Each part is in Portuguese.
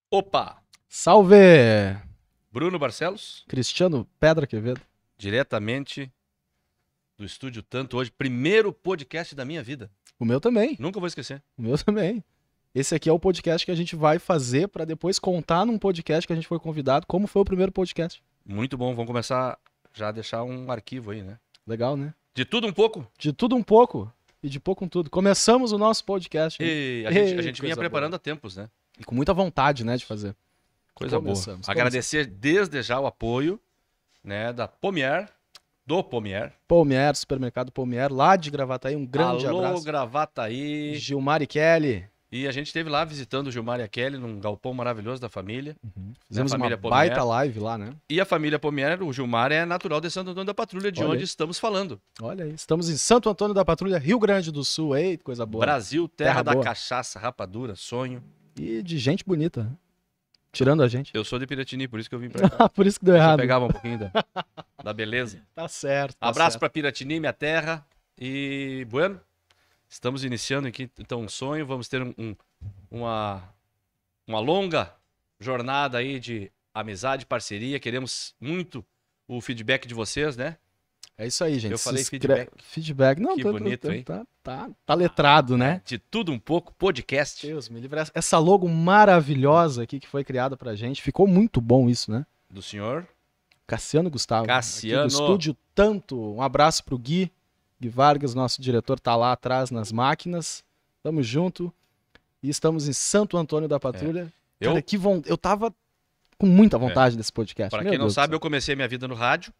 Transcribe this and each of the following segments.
Opa! Salve! Bruno Barcelos, Cristiano Pedra Quevedo. diretamente do Estúdio Tanto hoje. Primeiro podcast da minha vida. O meu também. Nunca vou esquecer. O meu também. Esse aqui é o podcast que a gente vai fazer pra depois contar num podcast que a gente foi convidado como foi o primeiro podcast. Muito bom. Vamos começar já a deixar um arquivo aí, né? Legal, né? De tudo um pouco. De tudo um pouco e de pouco um tudo. Começamos o nosso podcast. E a Ei, gente vinha coisa preparando há tempos, né? E com muita vontade, né, de fazer. Coisa Começamos, boa. Agradecer desde já o apoio, né, da Pommier, do Pommier. Pommier, supermercado Pommier, lá de Gravataí. Um grande Alô, abraço. Gravataí. Gilmar e Kelly. E a gente esteve lá visitando o Gilmar e a Kelly num galpão maravilhoso da família. Fizemos uma família baita Pommier. live lá, né? E a família Pommier, o Gilmar é natural de Santo Antônio da Patrulha, de Olha onde aí. estamos falando. Olha aí, estamos em Santo Antônio da Patrulha, Rio Grande do Sul. Ei, coisa boa. Brasil, terra Terra da boa. cachaça, rapadura, sonho. E de gente bonita, né? Tirando a gente. Eu sou de Piratini, por isso que eu vim pra cá. Por isso que deu Eu errado. pegava um pouquinho da beleza. Tá certo. Tá Abraço certo. pra Piratini, minha terra. E, bueno, estamos iniciando aqui, então, um sonho. Vamos ter uma longa jornada aí de amizade, parceria. Queremos muito o feedback de vocês, né? É isso aí, gente. Eu falei Se inscreve- Feedback. Não, Que bonito, hein? Tá letrado, né? De tudo um pouco, podcast. Deus me livre. Essa logo maravilhosa aqui que foi criada pra gente. Ficou muito bom isso, né? Do senhor. Cassiano Gustavo. Cassiano. Aqui do Estúdio Tanto. Um abraço pro Gui. Gui Vargas, nosso diretor, tá lá atrás nas máquinas. Tamo junto. E estamos em Santo Antônio da Patrulha. Eu- Cara, eu tava com muita vontade desse podcast. Para Meu quem não Deus do sabe, céu. eu comecei minha vida no rádio.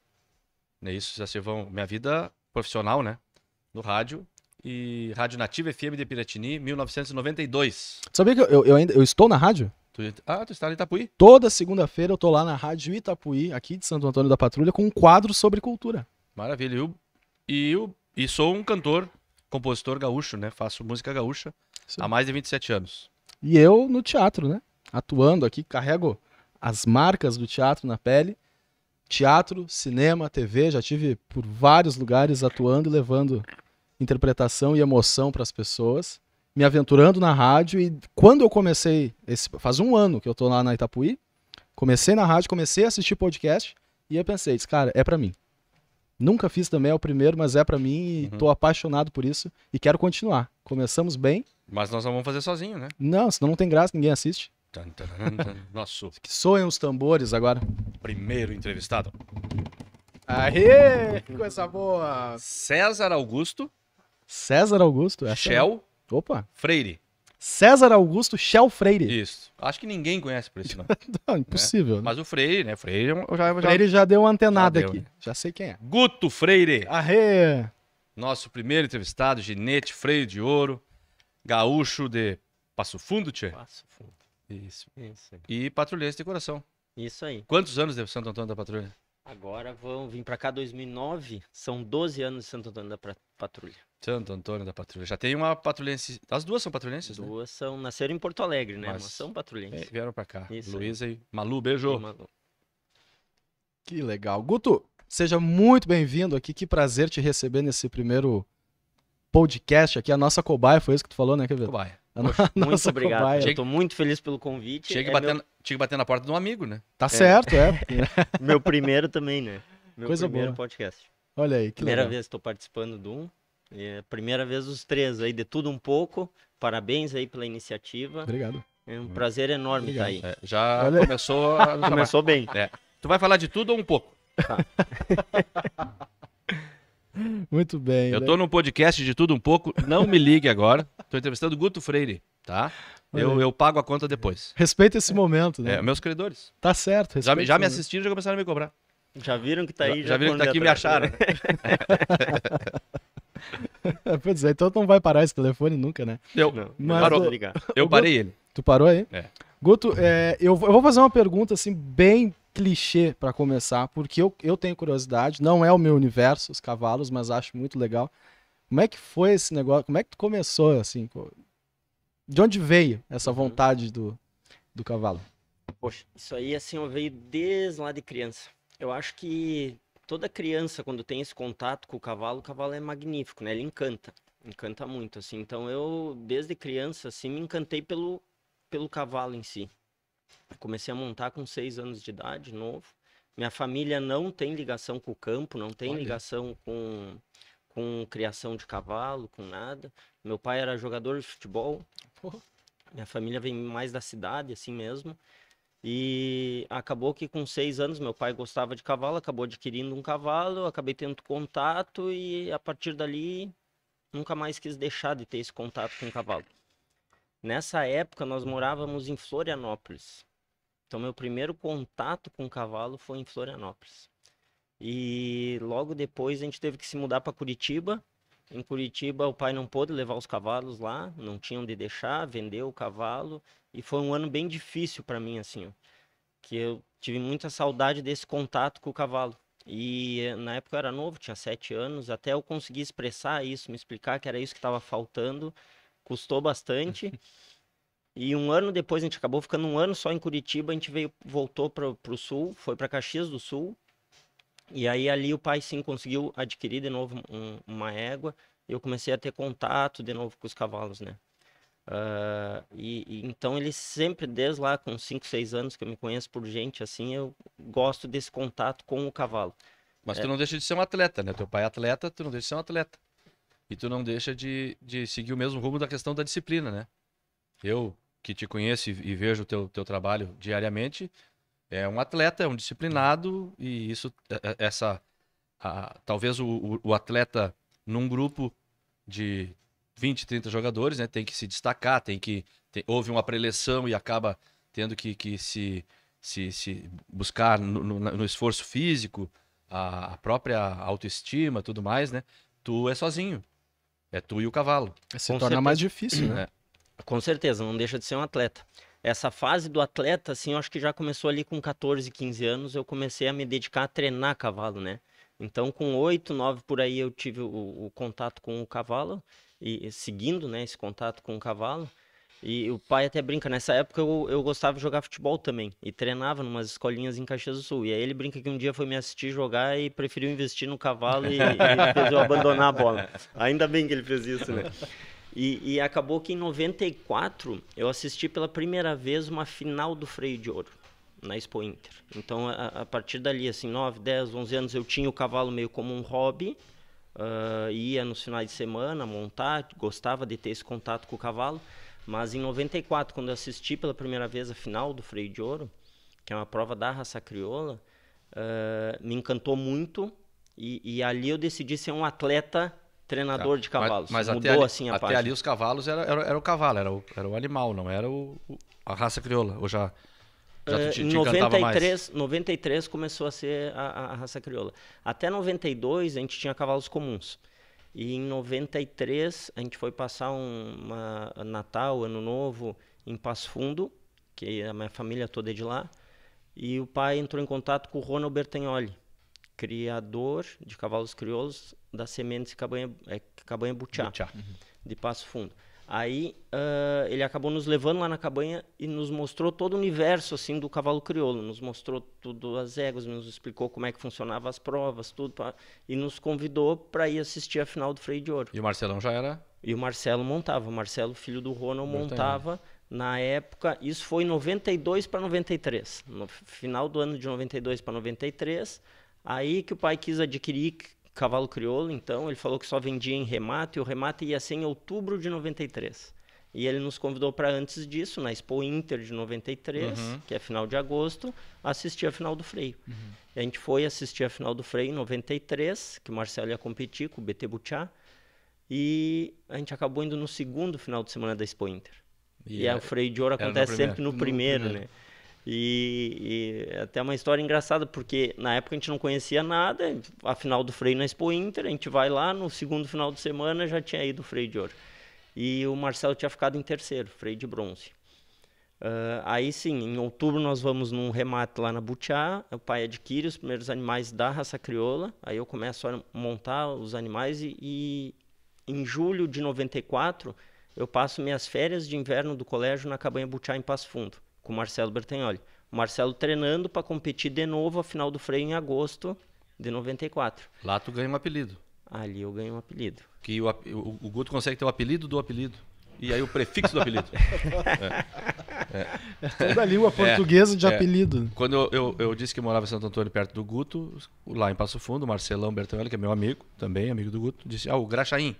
Né, isso já se vão. Minha vida profissional, né? No rádio. E Rádio Nativa FM de Piratini, 1992. Sabia que eu estou na rádio? Tu está em Itapuí? Toda segunda-feira eu tô lá na Rádio Itapuí, aqui de Santo Antônio da Patrulha, com um quadro sobre cultura. Maravilha. E sou um cantor, compositor gaúcho, né? Faço música gaúcha Sim. há mais de 27 anos. E eu no teatro, né? Atuando aqui, carrego as marcas do teatro na pele. Teatro, cinema, TV, já tive por vários lugares atuando e levando interpretação e emoção para as pessoas, me aventurando na rádio. E quando eu comecei, faz um ano que eu tô lá na Itapuí, comecei na rádio, comecei a assistir podcast e eu pensei, disse, cara, é para mim. Nunca fiz também, é o primeiro, mas é para mim e tô apaixonado por isso e quero continuar. Começamos bem. Mas nós não vamos fazer sozinho, né? Não, senão não tem graça, ninguém assiste. Tan, taran, tan. Nosso Que soem os tambores agora. primeiro entrevistado. Aê, que coisa boa! César Augusto César Augusto, essa Shell Opa, Freire. César Augusto Shell Freire. Isso. Acho que ninguém conhece por esse nome. Não, impossível, né? Mas o Freire, né? Freire eu já... Freire já deu uma antenada Já deu, aqui. né? Já sei quem é. Guto Freire. Arre! Nosso primeiro entrevistado, Ginete Freire de Ouro, gaúcho de Passo Fundo, tchê. Passo fundo. Isso. Isso aí. E patrulhense de coração. Isso aí. Quantos anos de Santo Antônio da Patrulha? Agora vão vir pra cá 2009. São 12 anos de Santo Antônio da Patrulha. Santo Antônio da Patrulha. Já tem uma patrulhense. As duas são patrulhenses, né? Duas nasceram em Porto Alegre, né? Mas- Mas são patrulhenses. Vieram pra cá. Isso Luísa e Malu, beijo. E Manu. Que legal. Guto, seja muito bem-vindo aqui. Que prazer te receber nesse primeiro podcast aqui. A nossa cobaia, foi isso que tu falou, né, Quevedo? Cobaia. A Muito nossa obrigado. cobaia. Eu tô muito feliz pelo convite. Tinha que, É bater tinha que bater na porta de um amigo, né? Tá certo, é. meu primeiro também, né? Meu Coisa primeiro boa. podcast. Olha aí, que Primeira legal. vez que tô participando de um. E é a primeira vez os três aí, de tudo um pouco. Parabéns aí pela iniciativa. Obrigado. É um prazer enorme estar aí. Já Olha aí. começou a... Começou bem. Tu vai falar de tudo ou um pouco? Muito bem. Eu né? tô num podcast de tudo um pouco. Não me ligue agora. Tô entrevistando o Guto Freire, tá? Olha aí. Eu pago a conta depois. Respeita esse momento, né? Meus credores. Tá certo. Já, respeita já me esse assistiram e já começaram a me cobrar. Já viram que tá aí? Já viram que tá aqui e me correram acharam. momento. Pois é, então não vai parar esse telefone nunca, né? Não, Mas parou. o- Ligar. Eu parei ele. Tu parou aí? É. Guto, eu vou fazer uma pergunta assim, bem clichê pra começar, porque eu tenho curiosidade, não é o meu universo, os cavalos, mas acho muito legal. Como é que foi esse negócio? Como é que tu começou, assim? De onde veio essa vontade do cavalo? Poxa, isso aí assim eu veio desde lá de criança. Eu acho que toda criança quando tem esse contato com o cavalo é magnífico, né? Ele encanta muito assim. Então eu desde criança assim me encantei pelo cavalo em si. Comecei a montar com 6 anos de idade, novo. Minha família não tem ligação com o campo, não tem Olha. ligação com criação de cavalo, com nada. Meu pai era jogador de futebol. Porra. Minha família vem mais da cidade, assim mesmo. E acabou que com 6 anos meu pai gostava de cavalo, acabou adquirindo um cavalo, acabei tendo contato e a partir dali nunca mais quis deixar de ter esse contato com o cavalo. Nessa época nós morávamos em Florianópolis. Então meu primeiro contato com o cavalo foi em Florianópolis. E logo depois a gente teve que se mudar para Curitiba. Em Curitiba o pai não pôde levar os cavalos lá, não tinha onde deixar, vendeu o cavalo. E foi um ano bem difícil para mim, assim, ó, que eu tive muita saudade desse contato com o cavalo. E na época eu era novo, tinha 7 anos, até eu conseguir expressar isso, me explicar que era isso que estava faltando, custou bastante. E um ano depois, a gente acabou ficando um ano só em Curitiba, a gente voltou para o sul, foi para Caxias do Sul. E aí ali o pai sim conseguiu adquirir de novo uma égua. E eu comecei a ter contato de novo com os cavalos, né? Então ele sempre, desde lá com 5, 6 anos que eu me conheço por gente assim, eu gosto desse contato com o cavalo. Mas tu não deixa de ser um atleta, né? Teu pai é atleta, tu não deixa de ser um atleta. E tu não deixa de seguir o mesmo rumo da questão da disciplina, né? Eu, que te conheço e vejo o teu trabalho diariamente, é um atleta, é um disciplinado, e isso, talvez o atleta num grupo de 20, 30 jogadores, né, tem que se destacar, houve uma preleção e acaba tendo que se buscar no esforço físico, a própria autoestima, tudo mais, né? Tu é sozinho, é tu e o cavalo. Se Com torna certeza. mais difícil, né? Com certeza, não deixa de ser um atleta. Essa fase do atleta, assim, eu acho que já começou ali com 14, 15 anos, eu comecei a me dedicar a treinar cavalo, né? Então, com 8, 9 por aí, eu tive o contato com o cavalo, e seguindo, né, esse contato com o cavalo. E o pai até brinca, nessa época eu gostava de jogar futebol também, e treinava em umas escolinhas em Caxias do Sul. E aí ele brinca que um dia foi me assistir jogar e preferiu investir no cavalo e fez eu abandonar a bola. Ainda bem que ele fez isso, né? E acabou que em 94 eu assisti pela primeira vez uma final do Freio de Ouro, na Expo Inter. Então, a partir dali, assim, 9, 10, 11 anos, eu tinha o cavalo meio como um hobby, ia nos finais de semana montar, gostava de ter esse contato com o cavalo. Mas em 94, quando eu assisti pela primeira vez a final do Freio de Ouro, que é uma prova da raça crioula, me encantou muito, e ali eu decidi ser um atleta treinador de cavalos. Mas mudou assim a até página. ali os cavalos era o cavalo, era o animal, não era a raça crioula. Ou já te Em encantava mais? 93 começou a ser a raça crioula. Até 92 a gente tinha cavalos comuns. E em 93 a gente foi passar Natal, Ano Novo em Passo Fundo, que a minha família toda é de lá. E o pai entrou em contato com o Ronald Bertagnoli, criador de cavalos crioulos da Sementes Cabanha Butiá, de Passo Fundo. Aí ele acabou nos levando lá na cabanha e nos mostrou todo o universo assim do cavalo crioulo, nos mostrou tudo, as éguas, nos explicou como é que funcionava as provas, tudo, e nos convidou para ir assistir a final do Freio de Ouro. E o Marcelão já era? E o Marcelo montava, o Marcelo, filho do Ronald, montava. Na época, isso foi 92 para 93, no final do ano de 92 para 93, aí que o pai quis adquirir cavalo crioulo, então ele falou que só vendia em remate, e o remate ia ser em outubro de 93. E ele nos convidou para antes disso, na Expo Inter de 93, que é final de agosto, assistir a final do freio. E a gente foi assistir a final do freio em 93, que o Marcelo ia competir com o BT Butiá, e a gente acabou indo no segundo final de semana da Expo Inter. E o freio de ouro acontece sempre no primeiro, né? E até uma história engraçada, porque na época a gente não conhecia nada, a final do freio na Expo Inter, a gente vai lá, no segundo final de semana já tinha ido o freio de ouro. E o Marcelo tinha ficado em terceiro, freio de bronze. Aí sim, em outubro nós vamos num remate lá na Butiá, o pai adquire os primeiros animais da raça crioula, aí eu começo a montar os animais e em julho de 94 eu passo minhas férias de inverno do colégio na cabanha Butiá em Passo Fundo, com o Marcelo Bertagnoli. O Marcelo treinando para competir de novo a final do freio em agosto de 94. Lá tu ganha um apelido. Ali eu ganhei um apelido. Que o Guto consegue ter o apelido do apelido. E aí o prefixo do apelido. Toda a língua portuguesa de apelido. Quando eu disse que morava em Santo Antônio, perto do Guto, lá em Passo Fundo, o Marcelão Bertonelli, que é meu amigo, também amigo do Guto, disse, o Graxaim.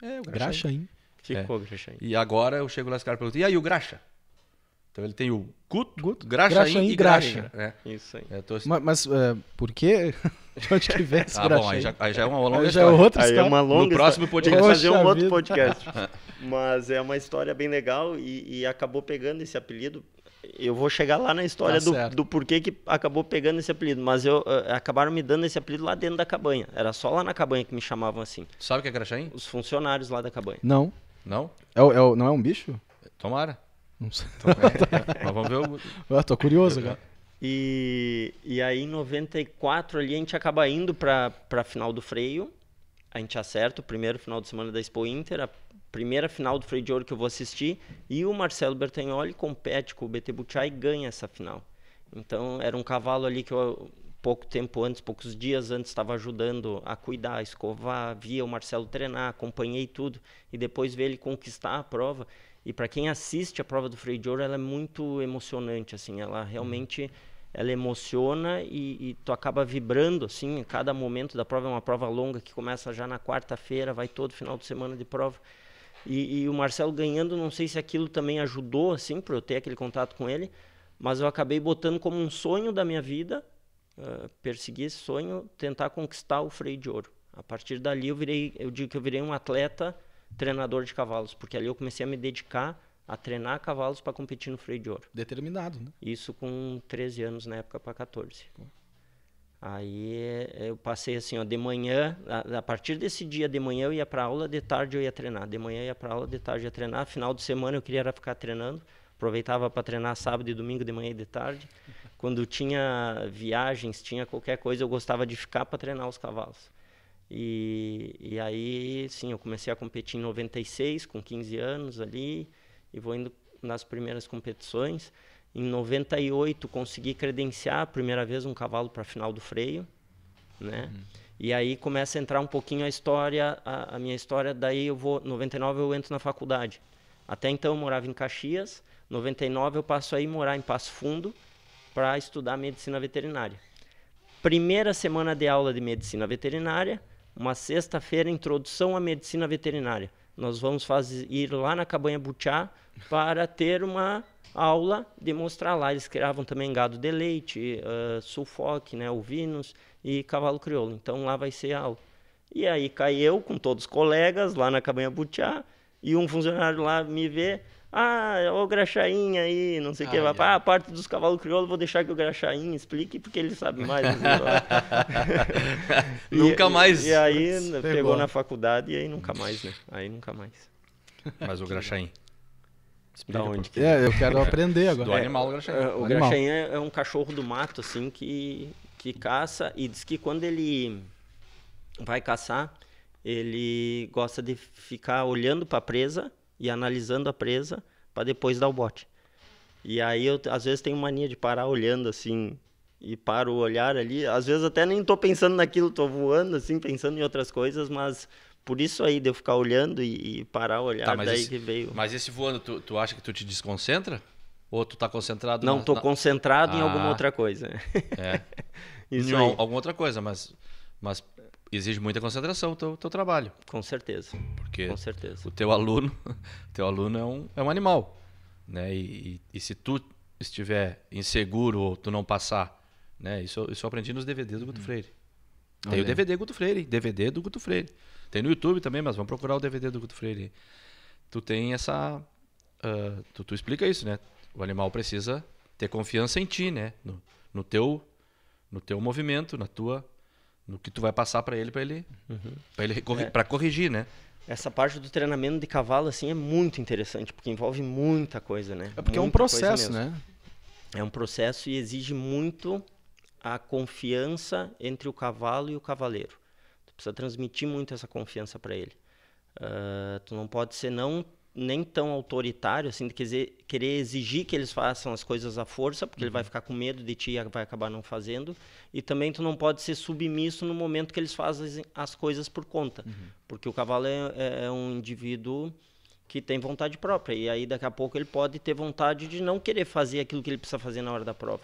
O Graxaim. Ficou Graxaim. E agora eu chego lá e os caras perguntam, e aí o Graxa? Então ele tem o Guto, Graxaim e Graxa. Isso aí. Mas por quê? De onde que vem esse Bom, aí já é uma longa já história. é outra Aí história. é uma longa No próximo podcast. Vamos fazer um Poxa outro vida. podcast. Mas é uma história bem legal e acabou pegando esse apelido. Eu vou chegar lá na história do porquê que acabou pegando esse apelido. Mas acabaram me dando esse apelido lá dentro da cabanha. Era só lá na cabanha que me chamavam assim. Sabe o que é Graxaim? Os funcionários lá da cabanha. Não. Não? Não é um bicho? Tomara. Não sei. Mas vamos ver o... Eu tô curioso agora. E aí em 94 ali a gente acaba indo pra final do freio. A gente acerta o primeiro final de semana da Expo Inter, a primeira final do freio de ouro que eu vou assistir, e o Marcelo Bertagnoli compete com o BT Butiá e ganha essa final. Então era um cavalo ali que eu poucos dias antes estava ajudando a cuidar, a escovar, via o Marcelo treinar, acompanhei tudo e depois ver ele conquistar a prova. E para quem assiste a prova do freio de ouro, ela é muito emocionante, assim, ela realmente ela emociona e tu acaba vibrando, assim, em cada momento da prova. É uma prova longa que começa já na quarta-feira, vai todo final de semana de prova. E o Marcelo ganhando, não sei se aquilo também ajudou, assim, para eu ter aquele contato com ele, mas eu acabei botando como um sonho da minha vida, persegui esse sonho, tentar conquistar o freio de ouro. A partir dali eu digo que eu virei um atleta treinador de cavalos, porque ali eu comecei a me dedicar a treinar cavalos para competir no freio de ouro. Determinado, né? Isso com 13 anos, na época, para 14. Aí eu passei assim, ó, de manhã, a partir desse dia de manhã eu ia para aula, de tarde eu ia treinar. De manhã eu ia para aula, de tarde eu ia treinar. Final de semana eu queria era ficar treinando. Aproveitava para treinar sábado e domingo, de manhã e de tarde. Quando tinha viagens, tinha qualquer coisa, eu gostava de ficar para treinar os cavalos. E aí, sim, eu comecei a competir em 96, com 15 anos ali, e vou indo nas primeiras competições. Em 98, consegui credenciar a primeira vez um cavalo para a final do freio, né? E aí começa a entrar um pouquinho a história, a minha história, daí em 99 eu entro na faculdade. Até então eu morava em Caxias, 99 eu passo a morar em Passo Fundo para estudar medicina veterinária. Primeira semana de aula de medicina veterinária, uma sexta-feira, introdução à medicina veterinária. Nós vamos ir lá na Cabanha Butiá para ter uma aula de mostrar lá. Eles criavam também gado de leite, sulfoque, né, ovinos e cavalo crioulo. Então lá vai ser a aula. E aí cai eu com todos os colegas lá na Cabanha Butiá e um funcionário lá me vê. O Graxaim aí, não sei o que. A parte dos cavalos crioulos, vou deixar que o Graxaim explique, porque ele sabe mais. Nunca mais. E aí pegou na faculdade e aí nunca mais, né? Aí nunca mais. Mas o Graxaim. Da onde? Eu quero aprender agora. Do animal, o Graxaim. O Graxaim é um cachorro do mato, assim, que caça, e diz que quando ele vai caçar, ele gosta de ficar olhando para a presa e analisando a presa para depois dar o bote. E aí eu às vezes tenho mania de parar olhando assim e paro o olhar ali, às vezes até nem tô pensando naquilo, tô voando assim, pensando em outras coisas, mas por isso aí de eu ficar olhando e parar o olhar, daí que veio. Mas esse voando, tu acha que tu te desconcentra? Ou tu tá concentrado? Não, tô concentrado em alguma outra coisa. Isso aí. Alguma outra coisa, mas exige muita concentração o teu trabalho. Com certeza. Porque com certeza. O teu aluno é um animal, né? E se tu estiver inseguro ou tu não passar, né? Isso eu aprendi nos DVDs do Guto Freire. Tem o DVD Guto Freire, DVD do Guto Freire. Tem no YouTube também, mas vamos procurar o DVD do Guto Freire. Tu tem essa... tu explica isso, né? O animal precisa ter confiança em ti, né? No teu movimento, no que tu vai passar para ele para corrigir, né? Essa parte do treinamento de cavalo assim é muito interessante, porque envolve muita coisa, né? É porque é um processo, né? É um processo e exige muito a confiança entre o cavalo e o cavaleiro. Tu precisa transmitir muito essa confiança para ele. Tu não pode ser nem tão autoritário, assim, de querer exigir que eles façam as coisas à força, porque ele vai ficar com medo de ti e vai acabar não fazendo. E também tu não pode ser submisso no momento que eles fazem as coisas por conta. Porque o cavalo é um indivíduo que tem vontade própria. E aí daqui a pouco ele pode ter vontade de não querer fazer aquilo que ele precisa fazer na hora da prova.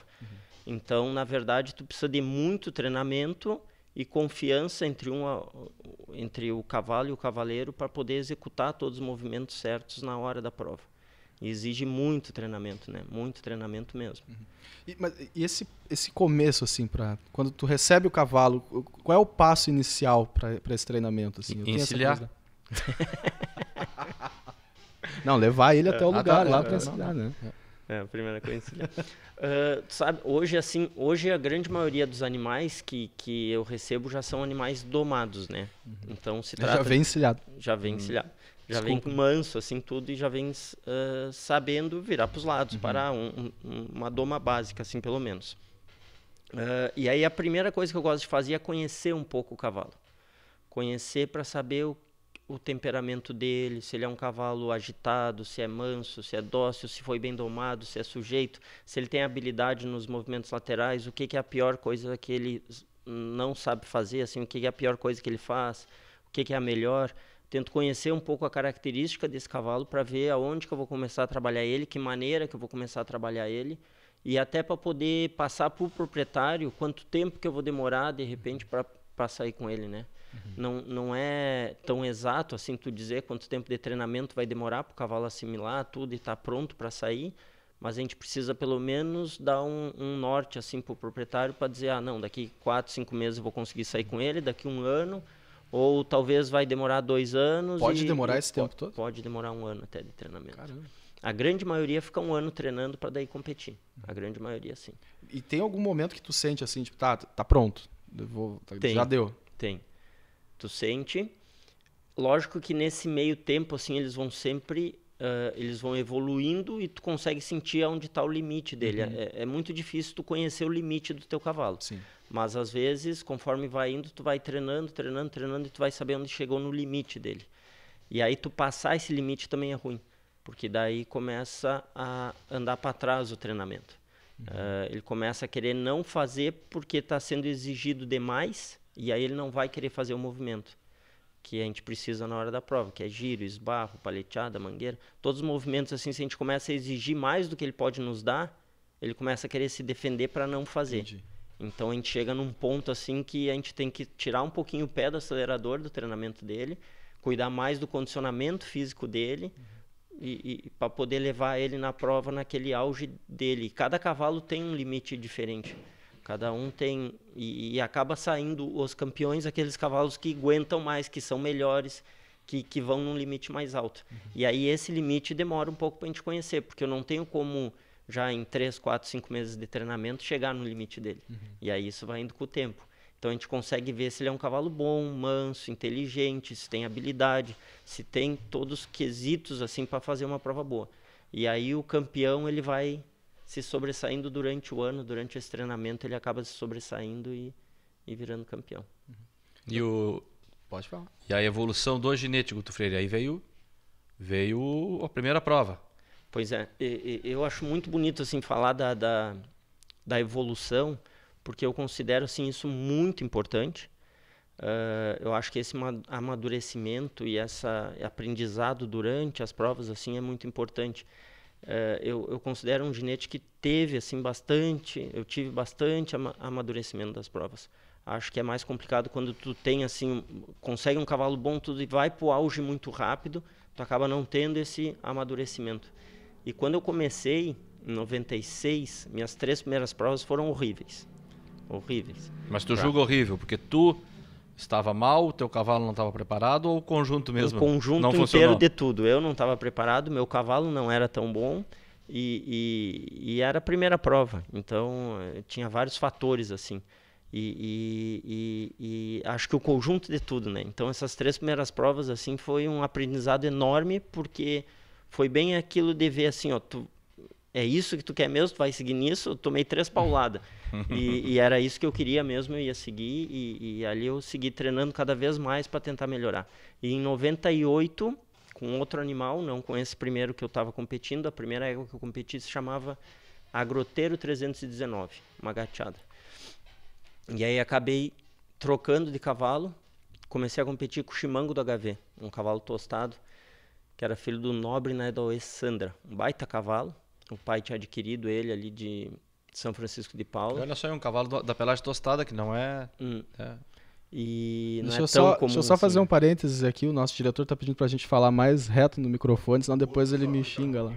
Então, na verdade, tu precisa de muito treinamento e confiança entre o cavalo e o cavaleiro para poder executar todos os movimentos certos na hora da prova. E exige muito treinamento, né? Muito treinamento mesmo. E esse começo, assim, quando tu recebe o cavalo, qual é o passo inicial para esse treinamento? Assim? Encilhar. Não, levar ele até o lugar lá para encilhar, né? A primeira coisa. Sabe, hoje a grande maioria dos animais que eu recebo já são animais domados, né? Então se trata... Já vem encilhado. Já vem encilhado. Já vem manso, assim, tudo, e já vem sabendo virar para os lados, para uma doma básica, assim, pelo menos. E aí a primeira coisa que eu gosto de fazer é conhecer um pouco o cavalo. Conhecer para saber o temperamento dele, se ele é um cavalo agitado, se é manso, se é dócil, se foi bem domado, se é sujeito, se ele tem habilidade nos movimentos laterais, o que é a pior coisa que ele não sabe fazer, assim, o que é a pior coisa que ele faz, o que é a melhor. Tento conhecer um pouco a característica desse cavalo para ver aonde que eu vou começar a trabalhar ele, que maneira que eu vou começar a trabalhar ele, e até para poder passar para o proprietário quanto tempo que eu vou demorar, de repente, para sair com ele, né? Não é tão exato assim tu dizer quanto tempo de treinamento vai demorar para o cavalo assimilar tudo e estar pronto para sair, mas a gente precisa pelo menos dar um norte assim para o proprietário para dizer, não, daqui 4, 5 meses eu vou conseguir sair com ele, daqui 1 ano, ou talvez vai demorar 2 anos. Pode demorar esse tempo todo? Pode demorar 1 ano até de treinamento. Caramba. A grande maioria fica 1 ano treinando para daí competir. A grande maioria, sim. E tem algum momento que tu sente assim, tipo, tá pronto, já deu? Tem. Tu sente. Lógico que nesse meio tempo, assim, eles vão sempre... eles vão evoluindo e tu consegue sentir onde está o limite dele. É muito difícil tu conhecer o limite do teu cavalo. Sim. Mas, às vezes, conforme vai indo, tu vai treinando e tu vai saber onde chegou no limite dele. E aí tu passar esse limite também é ruim, porque daí começa a andar para trás o treinamento. Ele começa a querer não fazer porque está sendo exigido demais, e aí ele não vai querer fazer o movimento que a gente precisa na hora da prova, que é giro, esbarro, paleteada, mangueira. Todos os movimentos, assim, se a gente começa a exigir mais do que ele pode nos dar, ele começa a querer se defender para não fazer. Entendi. Então a gente chega num ponto assim que a gente tem que tirar um pouquinho o pé do acelerador do treinamento dele, cuidar mais do condicionamento físico dele e para poder levar ele na prova naquele auge dele. Cada cavalo tem um limite diferente. Cada um tem, e acaba saindo os campeões, aqueles cavalos que aguentam mais, que são melhores, que vão num limite mais alto. E aí esse limite demora um pouco para a gente conhecer, porque eu não tenho como já em 3, 4, 5 meses de treinamento chegar no limite dele. E aí isso vai indo com o tempo. Então a gente consegue ver se ele é um cavalo bom, manso, inteligente, se tem habilidade, se tem todos os quesitos assim para fazer uma prova boa. E aí o campeão ele vai se sobressaindo durante o ano, durante esse treinamento, ele acaba se sobressaindo e virando campeão. Pode falar. E a evolução do ginete, Guto Freire, aí veio a primeira prova. Pois é, eu acho muito bonito assim falar da evolução, porque eu considero assim isso muito importante. Eu acho que esse amadurecimento e esse aprendizado durante as provas assim é muito importante. Eu considero um ginete que teve assim eu tive bastante amadurecimento das provas. Acho que é mais complicado quando tu tem assim, consegue um cavalo bom tudo e vai pro auge muito rápido, tu acaba não tendo esse amadurecimento. E quando eu comecei em 96, minhas 3 primeiras provas foram horríveis. Horríveis. Mas tu julga horrível porque tu estava mal, o teu cavalo não estava preparado ou o conjunto mesmo? O conjunto não inteiro funcionou? de tudo. Eu não estava preparado, meu cavalo não era tão bom e era a primeira prova. Então, tinha vários fatores assim. E acho que o conjunto de tudo, né? Então, essas 3 primeiras provas assim foi um aprendizado enorme, porque foi bem aquilo de ver assim, ó, é isso que tu quer mesmo? Tu vai seguir nisso? Eu tomei 3 pauladas. E era isso que eu queria mesmo, eu ia seguir. E ali eu segui treinando cada vez mais para tentar melhorar. E em 98, com outro animal, não com esse primeiro que eu estava competindo, a primeira égua que eu competi se chamava Agroteiro 319, uma gateada. E aí acabei trocando de cavalo, comecei a competir com o Chimango do HV, um cavalo tostado. que era filho do nobre Nedoe Sandra, um baita cavalo. O pai tinha adquirido ele ali de São Francisco de Paula. Olha só, é um cavalo da pelagem tostada, que não é... E não Deixa é tão comum eu só fazer assim. um parênteses aqui, o nosso diretor tá pedindo pra gente falar mais reto no microfone, senão depois ele me xinga lá.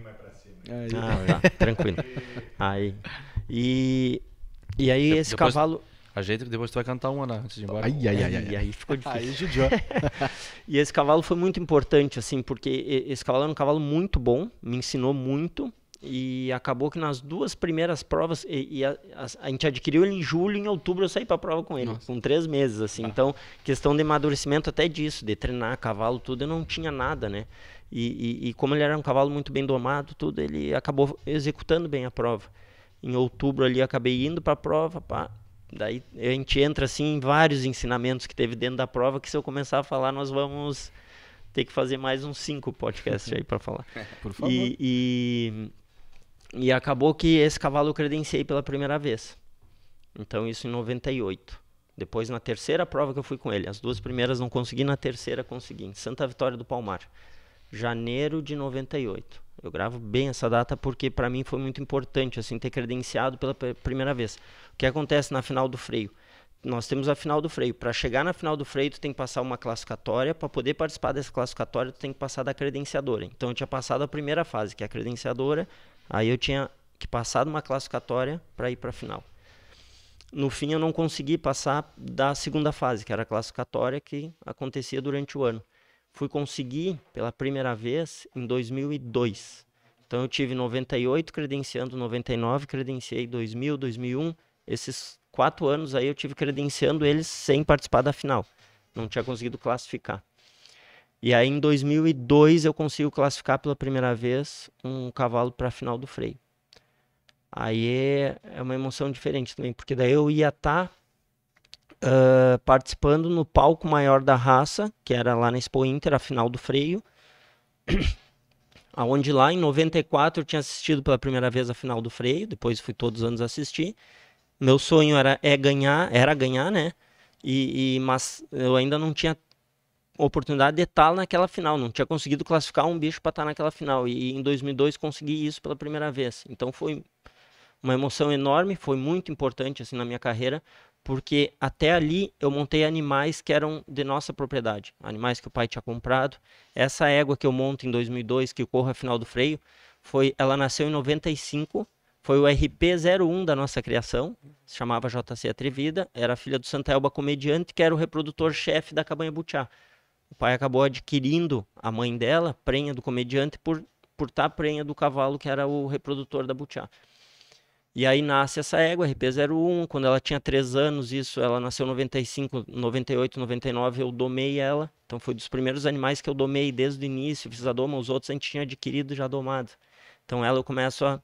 Aí. Tá, tranquilo. Aí. E aí esse Depois- cavalo... Ajeita que depois tu vai cantar uma, né, antes de ir embora. E aí ficou difícil. Aí judiou. E esse cavalo foi muito importante, assim, porque esse cavalo era um cavalo muito bom, me ensinou muito, e acabou que nas 2 primeiras provas, a gente adquiriu ele em julho, em outubro eu saí pra prova com ele, com 3 meses, assim. Então, questão de amadurecimento até disso, de treinar cavalo, tudo, eu não tinha nada, né? E como ele era um cavalo muito bem domado, tudo, ele acabou executando bem a prova. Em outubro ali, acabei indo pra prova, pá. Daí a gente entra assim em vários ensinamentos que teve dentro da prova, que se eu começar a falar, nós vamos ter que fazer mais uns 5 podcasts aí para falar. Por favor. E acabou que esse cavalo eu credenciei pela primeira vez. Então isso em 98. Depois na terceira prova que eu fui com ele. As 2 primeiras não consegui, na terceira consegui. Em Santa Vitória do Palmar. Janeiro de 98. Eu gravo bem essa data porque para mim foi muito importante assim ter credenciado pela primeira vez. O que acontece na final do freio? Nós temos a final do freio. Para chegar na final do freio, tu tem que passar uma classificatória. Para poder participar dessa classificatória, tu tem que passar da credenciadora. Então eu tinha passado a primeira fase, que é a credenciadora. Aí eu tinha que passar de uma classificatória para ir para a final. No fim eu não consegui passar da segunda fase, que era a classificatória que acontecia durante o ano. Fui conseguir pela primeira vez em 2002. Então eu tive 98 credenciando, 99 credenciei, 2000, 2001. Esses 4 anos aí eu tive credenciando eles sem participar da final. Não tinha conseguido classificar. E aí em 2002 eu consigo classificar pela primeira vez um cavalo para a final do freio. Aí é uma emoção diferente também, porque daí eu ia estar participando no palco maior da raça, que era lá na Expo Inter, a final do freio, aonde lá em 94 eu tinha assistido pela primeira vez a final do freio, depois fui todos os anos assistir. Meu sonho era ganhar, né? Mas eu ainda não tinha oportunidade de estar naquela final, não tinha conseguido classificar um bicho para estar naquela final, e em 2002 consegui isso pela primeira vez. Então foi uma emoção enorme, foi muito importante assim na minha carreira, porque até ali eu montei animais que eram de nossa propriedade, animais que o pai tinha comprado. Essa égua que eu monto em 2002, que corre a final do freio, ela nasceu em 95, foi o RP01 da nossa criação, se chamava JC Atrevida, era filha do Santa Elba Comediante, que era o reprodutor-chefe da Cabanha Butiá. O pai acabou adquirindo a mãe dela, prenha do Comediante, por estar prenha do cavalo que era o reprodutor da Butiá. E aí nasce essa égua, RP01, quando ela tinha 3 anos, ela nasceu em 95, 98, 99, eu domei ela. Então foi dos primeiros animais que eu domei desde o início, fiz a doma, os outros a gente tinha adquirido já domado. Então ela eu começo a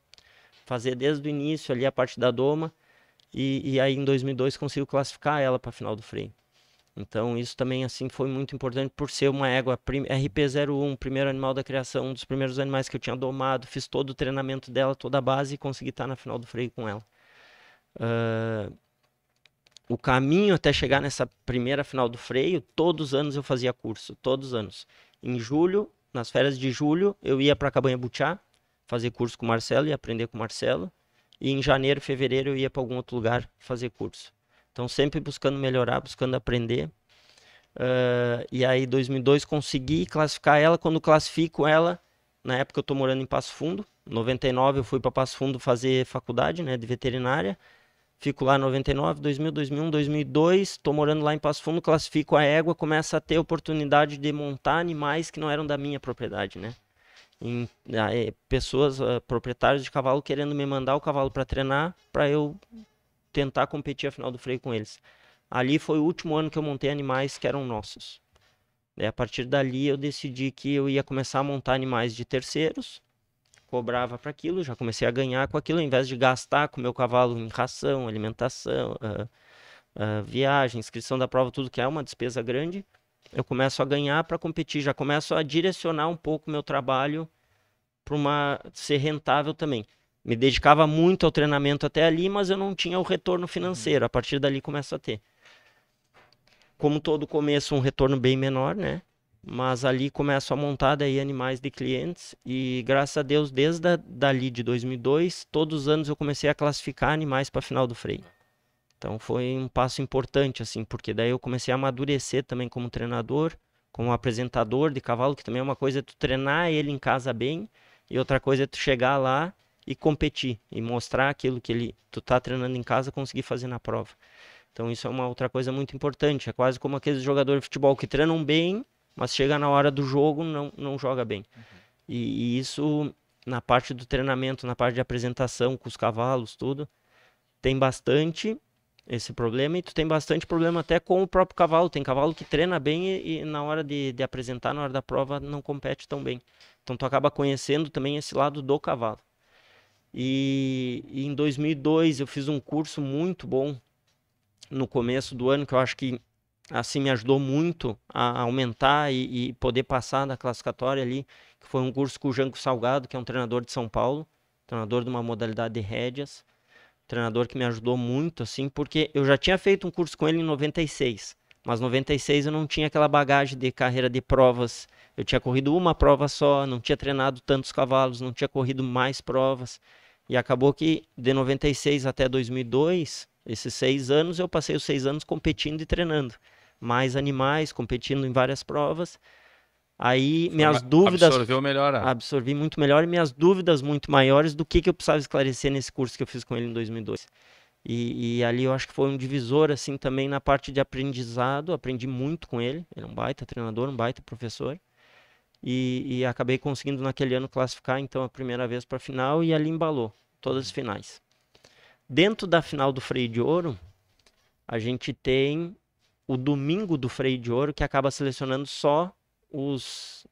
fazer desde o início ali a parte da doma, e aí em 2002 consigo classificar ela para a final do freio. Então isso também assim foi muito importante por ser uma égua RP01, primeiro animal da criação, um dos primeiros animais que eu tinha domado, fiz todo o treinamento dela, toda a base e consegui estar na final do freio com ela. O caminho até chegar nessa primeira final do freio, todos os anos eu fazia curso, todos os anos. Em julho, nas férias de julho, eu ia para a Cabanha Butiá, fazer curso com o Marcelo e aprender com o Marcelo, e em janeiro, fevereiro eu ia para algum outro lugar fazer curso. Então, sempre buscando melhorar, buscando aprender. E aí, em 2002, consegui classificar ela. Quando classifico ela, na época eu estou morando em Passo Fundo. Em 99, eu fui para Passo Fundo fazer faculdade, né, de veterinária. Fico lá em 99, 2000, 2001, 2002. Estou morando lá em Passo Fundo, classifico a égua. Começo a ter oportunidade de montar animais que não eram da minha propriedade, né? Pessoas, proprietários de cavalo, querendo me mandar o cavalo para treinar, para eu tentar competir a final do freio com eles. Ali foi o último ano que eu montei animais que eram nossos. A partir dali eu decidi que eu ia começar a montar animais de terceiros, cobrava para aquilo, já comecei a ganhar com aquilo, ao invés de gastar com o meu cavalo em ração, alimentação, viagem, inscrição da prova, tudo que é uma despesa grande, eu começo a ganhar para competir, já começo a direcionar um pouco o meu trabalho para ser rentável também. Me dedicava muito ao treinamento até ali, mas eu não tinha o retorno financeiro. A partir dali começo a ter. Como todo começo, um retorno bem menor, né? mas ali começo a montar daí animais de clientes e graças a Deus dali de 2002, todos os anos eu comecei a classificar animais para final do freio. Então foi um passo importante assim, porque daí eu comecei a amadurecer também como treinador, como apresentador de cavalo, que também é uma coisa é tu treinar ele em casa bem e outra coisa é tu chegar lá e competir e mostrar aquilo que tu tá treinando em casa conseguir fazer na prova. Então isso é uma outra coisa muito importante, é quase como aqueles jogadores de futebol que treinam bem, mas chega na hora do jogo não joga bem. E isso na parte do treinamento, na parte de apresentação com os cavalos, tudo, tem bastante esse problema e tu tem bastante problema até com o próprio cavalo. Tem cavalo que treina bem e na hora de apresentar, na hora da prova, não compete tão bem. Então tu acaba conhecendo também esse lado do cavalo. E em 2002 eu fiz um curso muito bom no começo do ano, que eu acho que assim me ajudou muito a aumentar e poder passar da classificatória ali, que foi um curso com o Janco Salgado, que é um treinador de São Paulo, treinador de uma modalidade de rédeas, treinador que me ajudou muito, assim, porque eu já tinha feito um curso com ele em 96, mas 96 eu não tinha aquela bagagem de carreira de provas, eu tinha corrido uma prova só, não tinha treinado tantos cavalos, não tinha corrido mais provas, e acabou que de 96 até 2002, esses 6 anos, eu passei os 6 anos competindo e treinando, mais animais, competindo em várias provas. Aí minhas dúvidas... Absorveu melhor. Absorvi muito melhor e minhas dúvidas muito maiores do que eu precisava esclarecer nesse curso que eu fiz com ele em 2002. E ali eu acho que foi um divisor, assim, também na parte de aprendizado. Aprendi muito com ele. Ele é um baita treinador, um baita professor. E acabei conseguindo naquele ano classificar, então, a primeira vez para a final e ali embalou todas as finais. Dentro da final do Freio de Ouro, a gente tem o domingo do Freio de Ouro, que acaba selecionando só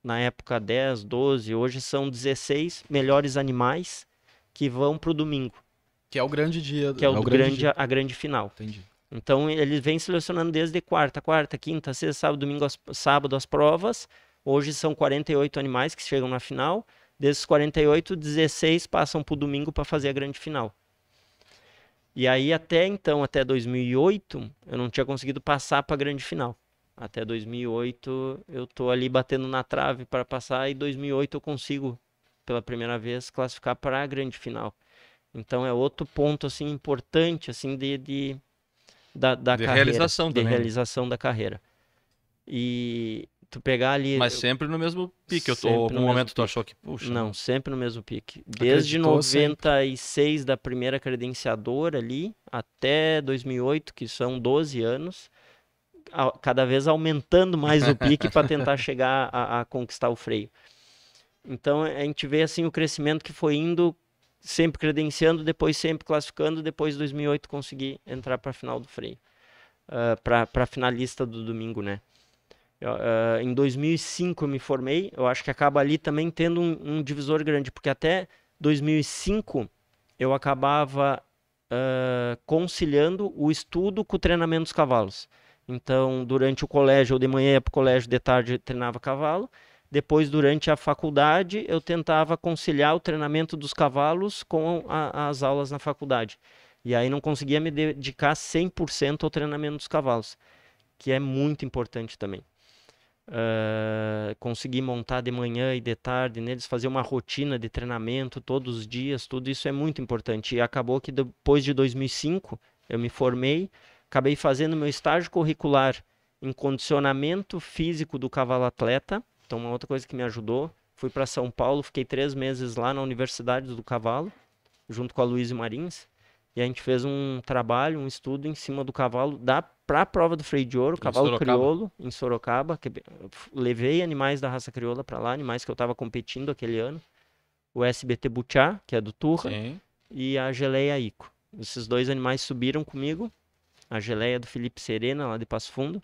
na época 10, 12, hoje são 16 melhores animais que vão para o domingo. Que é o grande dia. Que é a grande final. Entendi. Então ele vem selecionando desde quarta, quinta, sexta, sábado, domingo, sábado as provas. Hoje são 48 animais que chegam na final. Desses 48, 16 passam para o domingo para fazer a grande final. E aí até 2008, eu não tinha conseguido passar para a grande final. Até 2008 eu tô ali batendo na trave para passar e 2008 eu consigo pela primeira vez classificar para a grande final. Então é outro ponto assim importante assim da carreira, realização também. De realização da carreira. E tu pegar ali... Mas sempre no mesmo pique. Ou no momento tu achou que... Puxa, não, sempre no mesmo pique. Desde 96 sempre. Da primeira credenciadora ali até 2008, que são 12 anos... cada vez aumentando mais o pique para tentar chegar a conquistar o freio. Então a gente vê assim o crescimento que foi indo, sempre credenciando, depois sempre classificando, depois de 2008 consegui entrar para a final do freio, para finalista do domingo, né? Em 2005 eu me formei, eu acho que acaba ali também tendo um divisor grande, porque até 2005 eu acabava conciliando o estudo com o treinamento dos cavalos. Então, durante o colégio, eu de manhã ia para o colégio, de tarde treinava cavalo. Depois, durante a faculdade, eu tentava conciliar o treinamento dos cavalos com as aulas na faculdade. E aí não conseguia me dedicar 100% ao treinamento dos cavalos, que é muito importante também. Conseguir montar de manhã e de tarde neles, fazer uma rotina de treinamento todos os dias, tudo isso é muito importante. E acabou que depois de 2005, eu me formei, acabei fazendo meu estágio curricular em condicionamento físico do cavalo atleta. Então, uma outra coisa que me ajudou. Fui para São Paulo, fiquei 3 meses lá na Universidade do Cavalo, junto com a Luiz Marins. E a gente fez um trabalho, um estudo em cima do cavalo para a prova do Freio de Ouro, cavalo crioulo, em Sorocaba. Levei animais da raça crioula para lá, animais que eu estava competindo aquele ano. O SBT Butiá, que é do Turra, e a Geleia Ico. Esses 2 animais subiram comigo. A Geleia do Felipe Serena, lá de Passo Fundo,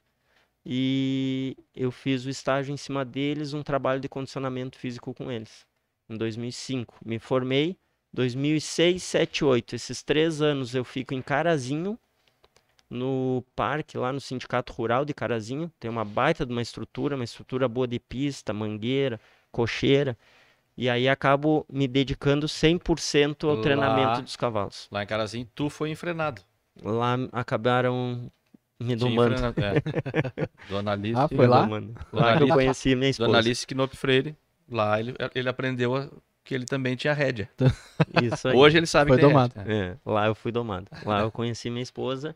e eu fiz o estágio em cima deles, um trabalho de condicionamento físico com eles, em 2005. Me formei, 2006, 7, 8, esses 3 anos eu fico em Carazinho, no parque, lá no Sindicato Rural de Carazinho, tem uma baita de uma estrutura boa de pista, mangueira, cocheira, e aí acabo me dedicando 100% ao treinamento dos cavalos. Lá em Carazinho, tu foi enfrenado. Lá acabaram Me domando. Dona Alice. Ah, foi lá? Lá que eu conheci minha esposa. Dona Alice Knopp Freire. Lá ele aprendeu que ele também tinha rédea. Isso aí. Hoje ele sabe Foi que tem domado. rédea. Lá eu fui domado. Lá eu conheci minha esposa.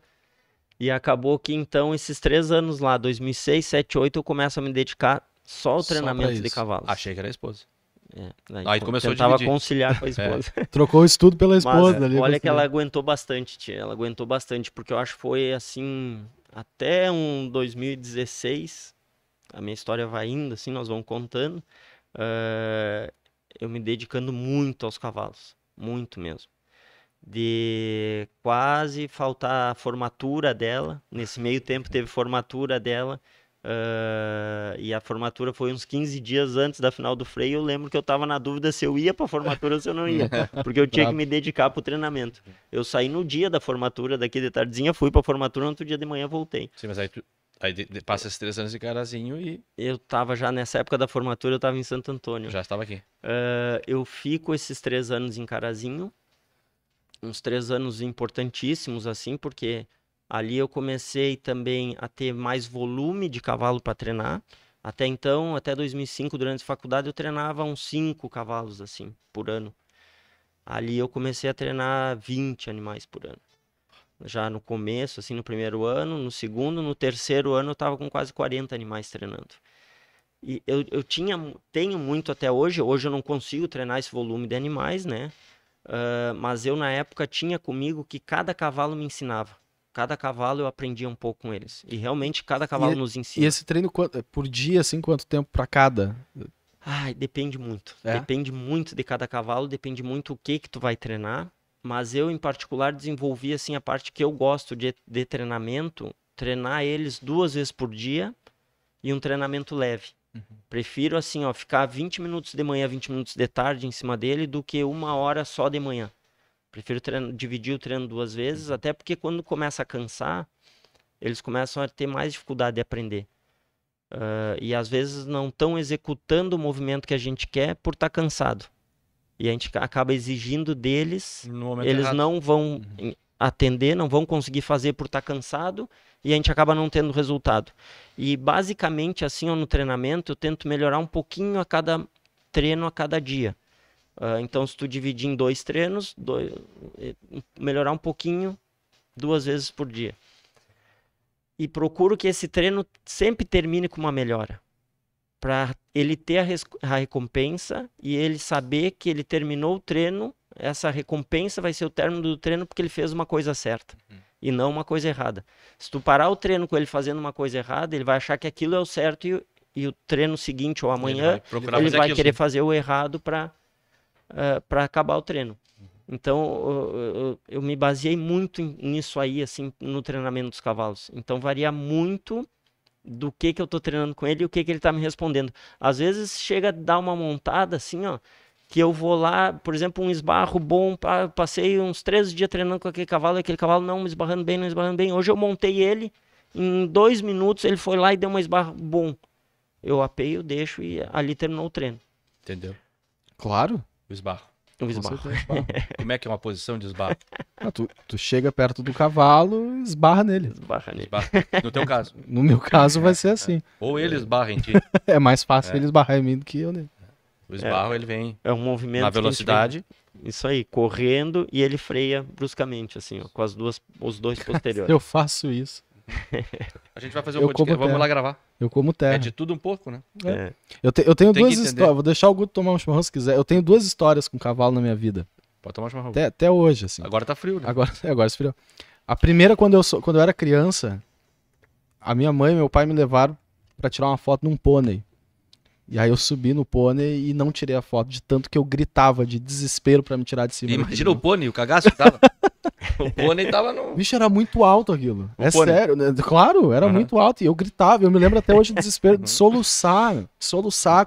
E acabou que então esses 3 anos lá, 2006, 2007, 2008, eu começo a me dedicar só ao Só pra treinamento de isso. cavalos. Achei que era a esposa. Aí começou a tentava dividir. conciliar com a esposa. Trocou o estudo pela esposa Mas ali. olha que conseguiu. ela aguentou bastante, tia. Ela aguentou bastante, porque eu acho que foi assim, até 2016, a minha história vai indo, assim, nós vamos contando, eu me dedicando muito aos cavalos, muito mesmo. De quase faltar a formatura dela, nesse meio tempo teve formatura dela, e a formatura foi uns 15 dias antes da final do freio. Eu lembro que eu tava na dúvida se eu ia pra formatura ou se eu não ia, porque eu tinha que me dedicar pro treinamento. Eu saí no dia da formatura, daqui de tardezinha, fui pra formatura, no outro dia de manhã voltei. Sim, mas aí passa esses 3 anos de Carazinho e Eu tava já nessa época da formatura, eu tava em Santo Antônio. já estava aqui. Eu fico esses 3 anos em Carazinho, uns 3 anos importantíssimos, assim, porque ali eu comecei também a ter mais volume de cavalo para treinar. Até então, até 2005, durante a faculdade, eu treinava uns 5 cavalos, assim, por ano. Ali eu comecei a treinar 20 animais por ano. Já no começo, assim, no primeiro ano, no segundo, no terceiro ano eu estava com quase 40 animais treinando. E eu tenho muito até hoje. Hoje eu não consigo treinar esse volume de animais, né? Mas eu na época tinha comigo que cada cavalo me ensinava. Cada cavalo eu aprendia um pouco com eles. E realmente cada cavalo nos E ensina. esse treino por dia, assim, quanto tempo pra cada? Ai, depende muito. É? Depende muito de cada cavalo, depende muito o que tu vai treinar. Mas eu, em particular, desenvolvi assim a parte que eu gosto de treinamento, treinar eles 2 vezes por dia e um treinamento leve. Prefiro assim, ó, ficar 20 minutos de manhã, 20 minutos de tarde em cima dele do que 1 hora só de manhã. Prefiro dividir o treino 2 vezes, até porque quando começa a cansar, eles começam a ter mais dificuldade de aprender. E às vezes não estão executando o movimento que a gente quer por estar cansado. E a gente acaba exigindo deles, No momento eles errado. não vão atender, não vão conseguir fazer por estar cansado, e a gente acaba não tendo resultado. E basicamente assim, ó, no treinamento, eu tento melhorar um pouquinho a cada treino, a cada dia. Então, se tu dividir em 2 treinos, melhorar um pouquinho 2 vezes por dia. E procuro que esse treino sempre termine com uma melhora. Para ele ter a recompensa e ele saber que ele terminou o treino, essa recompensa vai ser o término do treino porque ele fez uma coisa certa e não uma coisa errada. Se tu parar o treino com ele fazendo uma coisa errada, ele vai achar que aquilo é o certo e o treino seguinte ou amanhã ele vai querer fazer o errado para acabar o treino. Então, eu me baseei muito nisso aí, assim, no treinamento dos cavalos. Então, varia muito do que eu tô treinando com ele e o que ele tá me respondendo. Às vezes, chega a dar uma montada, assim, ó, que eu vou lá, por exemplo, um esbarro bom, passei uns 13 dias treinando com aquele cavalo, e aquele cavalo não me esbarrando bem, não esbarrando bem. Hoje eu montei ele, em 2 minutos ele foi lá e deu uma esbarro bom. Eu apeio, deixo e ali terminou o treino. Entendeu? Claro. O esbarro. O esbarro. Como é que é uma posição de esbarro? Tu chega perto do cavalo e esbarra nele. Esbarra nele. Esbarro. No teu caso. No meu caso vai ser assim. Ou ele esbarra em ti. É mais fácil ele esbarrar em mim do que eu nele. O esbarro, ele vem É um movimento na que a gente velocidade. vem, isso aí, correndo, e ele freia bruscamente, assim, ó, com os 2 posteriores. Eu faço isso. A gente vai fazer Eu um podcast. como Vamos terra. lá gravar. Eu como terra. É de tudo um pouco, né? É. Eu tenho Tem que 2 entender. histórias. Vou deixar o Guto tomar um chimarrão se quiser. Eu tenho 2 histórias com cavalo na minha vida. Pode tomar chimarrão. Até hoje, assim. Agora tá frio, né? Agora esfriou. A primeira, quando eu era criança, a minha mãe e meu pai me levaram pra tirar uma foto num pônei. E aí eu subi no pônei e não tirei a foto, de tanto que eu gritava de desespero pra me tirar de cima. Imagina o pônei, o cagaço que tava. O pônei tava no... Bicho, era muito alto aquilo. O É pônei. sério, né? Claro, era Aham. muito alto. E eu gritava, eu me lembro até hoje do desespero de soluçar